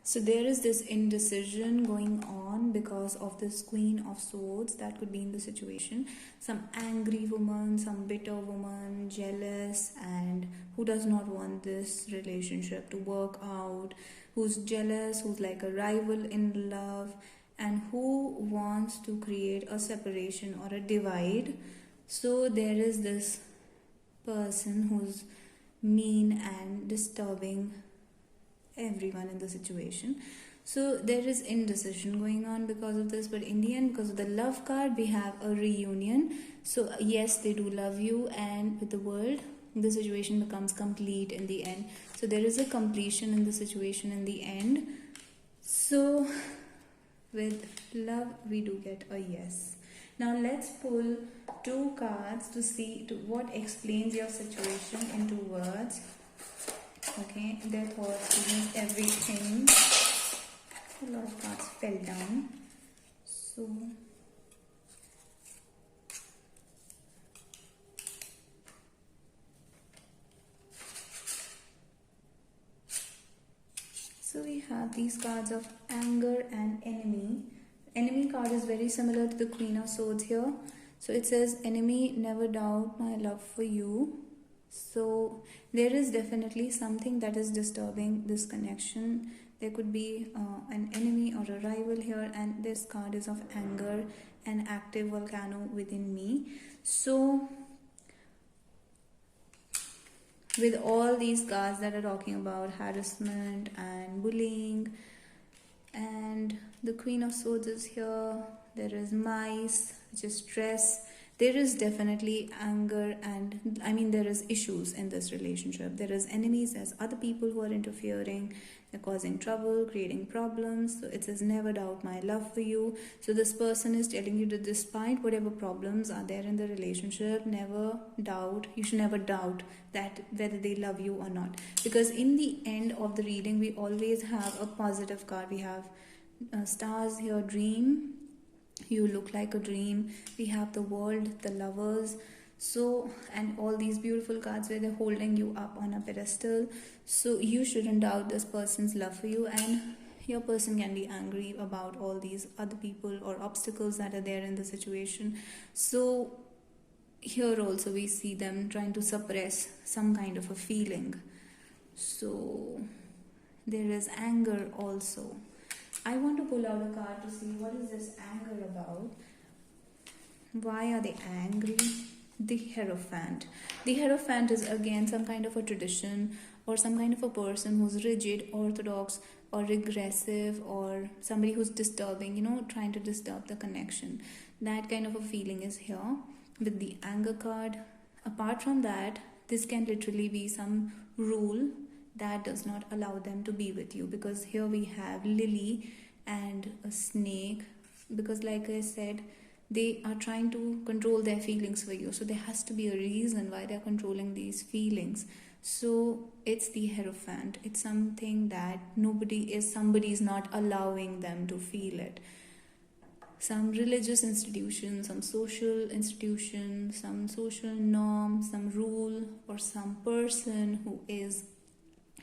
So there is this indecision going on because of this Queen of Swords that could be in the situation. Some angry woman, some bitter woman, jealous, and who does not want this relationship to work out, who's jealous, who's like a rival in love, and who wants to create a separation or a divide. So there is this person who's mean and disturbing everyone in the situation. So there is indecision going on because of this, but in the end, because of the Love card, we have a reunion. So yes, they do love you, and with the World, the situation becomes complete in the end. So there is a completion in the situation in the end. So with love, we do get a yes. Now let's pull 2 cards to see what explains your situation into words. Okay, their thoughts, feelings, everything. A lot of cards fell down. So we have these cards of Anger and Enemy. Enemy card is very similar to the Queen of Swords here. So it says, enemy, never doubt my love for you. So there is definitely something that is disturbing this connection. There could be an enemy or a rival here, and this card is of anger, an active volcano within me. So with all these cards that are talking about harassment and bullying, and the Queen of Swords is here, there is mice, which is stress. There is definitely anger, and I mean, there is issues in this relationship. There is enemies, there's other people who are interfering, they're causing trouble, creating problems. So it says, never doubt my love for you. So this person is telling you that despite whatever problems are there in the relationship, never doubt, you should never doubt that whether they love you or not. Because in the end of the reading, we always have a positive card. We have stars here, dream, you look like a dream. We have the world, the lovers. So, and all these beautiful cards where they're holding you up on a pedestal. So you shouldn't doubt this person's love for you, and your person can be angry about all these other people or obstacles that are there in the situation. So here also we see them trying to suppress some kind of a feeling. So there is anger also. I want to pull out a card to see what is this anger about. Why are they angry? The Hierophant. The Hierophant is again some kind of a tradition or some kind of a person who's rigid, orthodox, or regressive, or somebody who's disturbing, trying to disturb the connection. That kind of a feeling is here with the anger card. Apart from that, this can literally be some rule that does not allow them to be with you, because here we have lily and a snake, because like I said, they are trying to control their feelings for you. So there has to be a reason why they're controlling these feelings. So it's the Hierophant. It's something that somebody is not allowing them to feel it. Some religious institution, some social institution, some social norm, some rule, or some person who is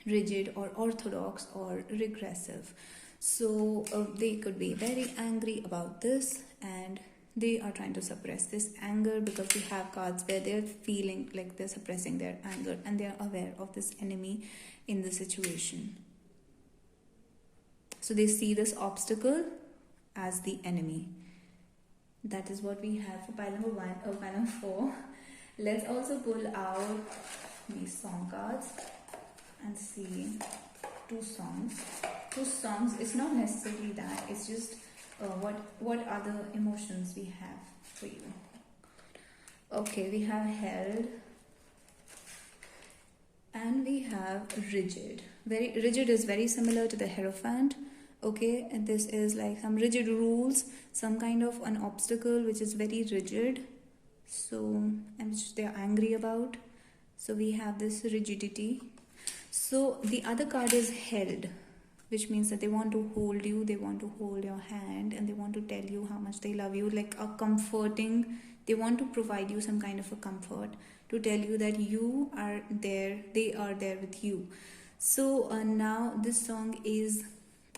rigid or orthodox or regressive. So they could be very angry about this, and they are trying to suppress this anger, because we have cards where they're feeling like they're suppressing their anger and they're aware of this enemy in the situation. So they see this obstacle as the enemy. That is what we have for pile number 1 or pile number 4. Let's also pull out these song cards and see two songs. Two songs, it's not necessarily that, it's just what other emotions we have for you. Okay, we have held and we have rigid. Very rigid is very similar to the Hierophant. Okay, and this is like some rigid rules, some kind of an obstacle which is very rigid, so, and which they're angry about. So we have this rigidity. So the other card is held, which means that they want to hold you, they want to hold your hand, and they want to tell you how much they love you, like a comforting, they want to provide you some kind of a comfort, to tell you that you are there, they are there with you. So now this song is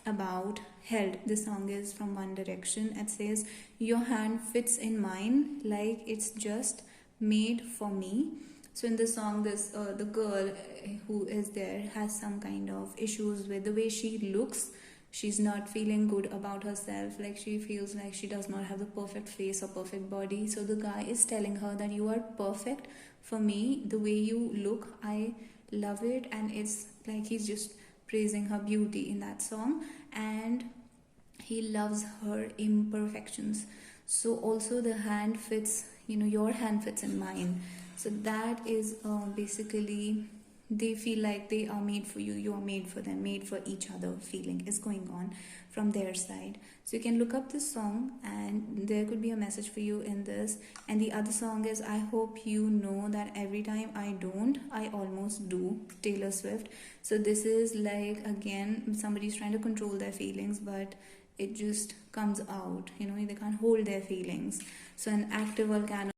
about held. This song is from One Direction. It says, your hand fits in mine like it's just made for me. So in the song, this the girl who is there has some kind of issues with the way she looks. She's not feeling good about herself, like she feels like she does not have the perfect face or perfect body. So the guy is telling her that you are perfect for me, the way you look, I love it. And it's like he's just praising her beauty in that song, and he loves her imperfections. So also the hand fits, your hand fits in mine. So that is basically, they feel like they are made for you, you are made for them, made for each other feeling is going on from their side. So you can look up this song and there could be a message for you in this. And the other song is I Hope You Know That Every Time I Don't, I Almost Do, Taylor Swift. So this is like, again, somebody's trying to control their feelings, but it just comes out, they can't hold their feelings. So an active volcano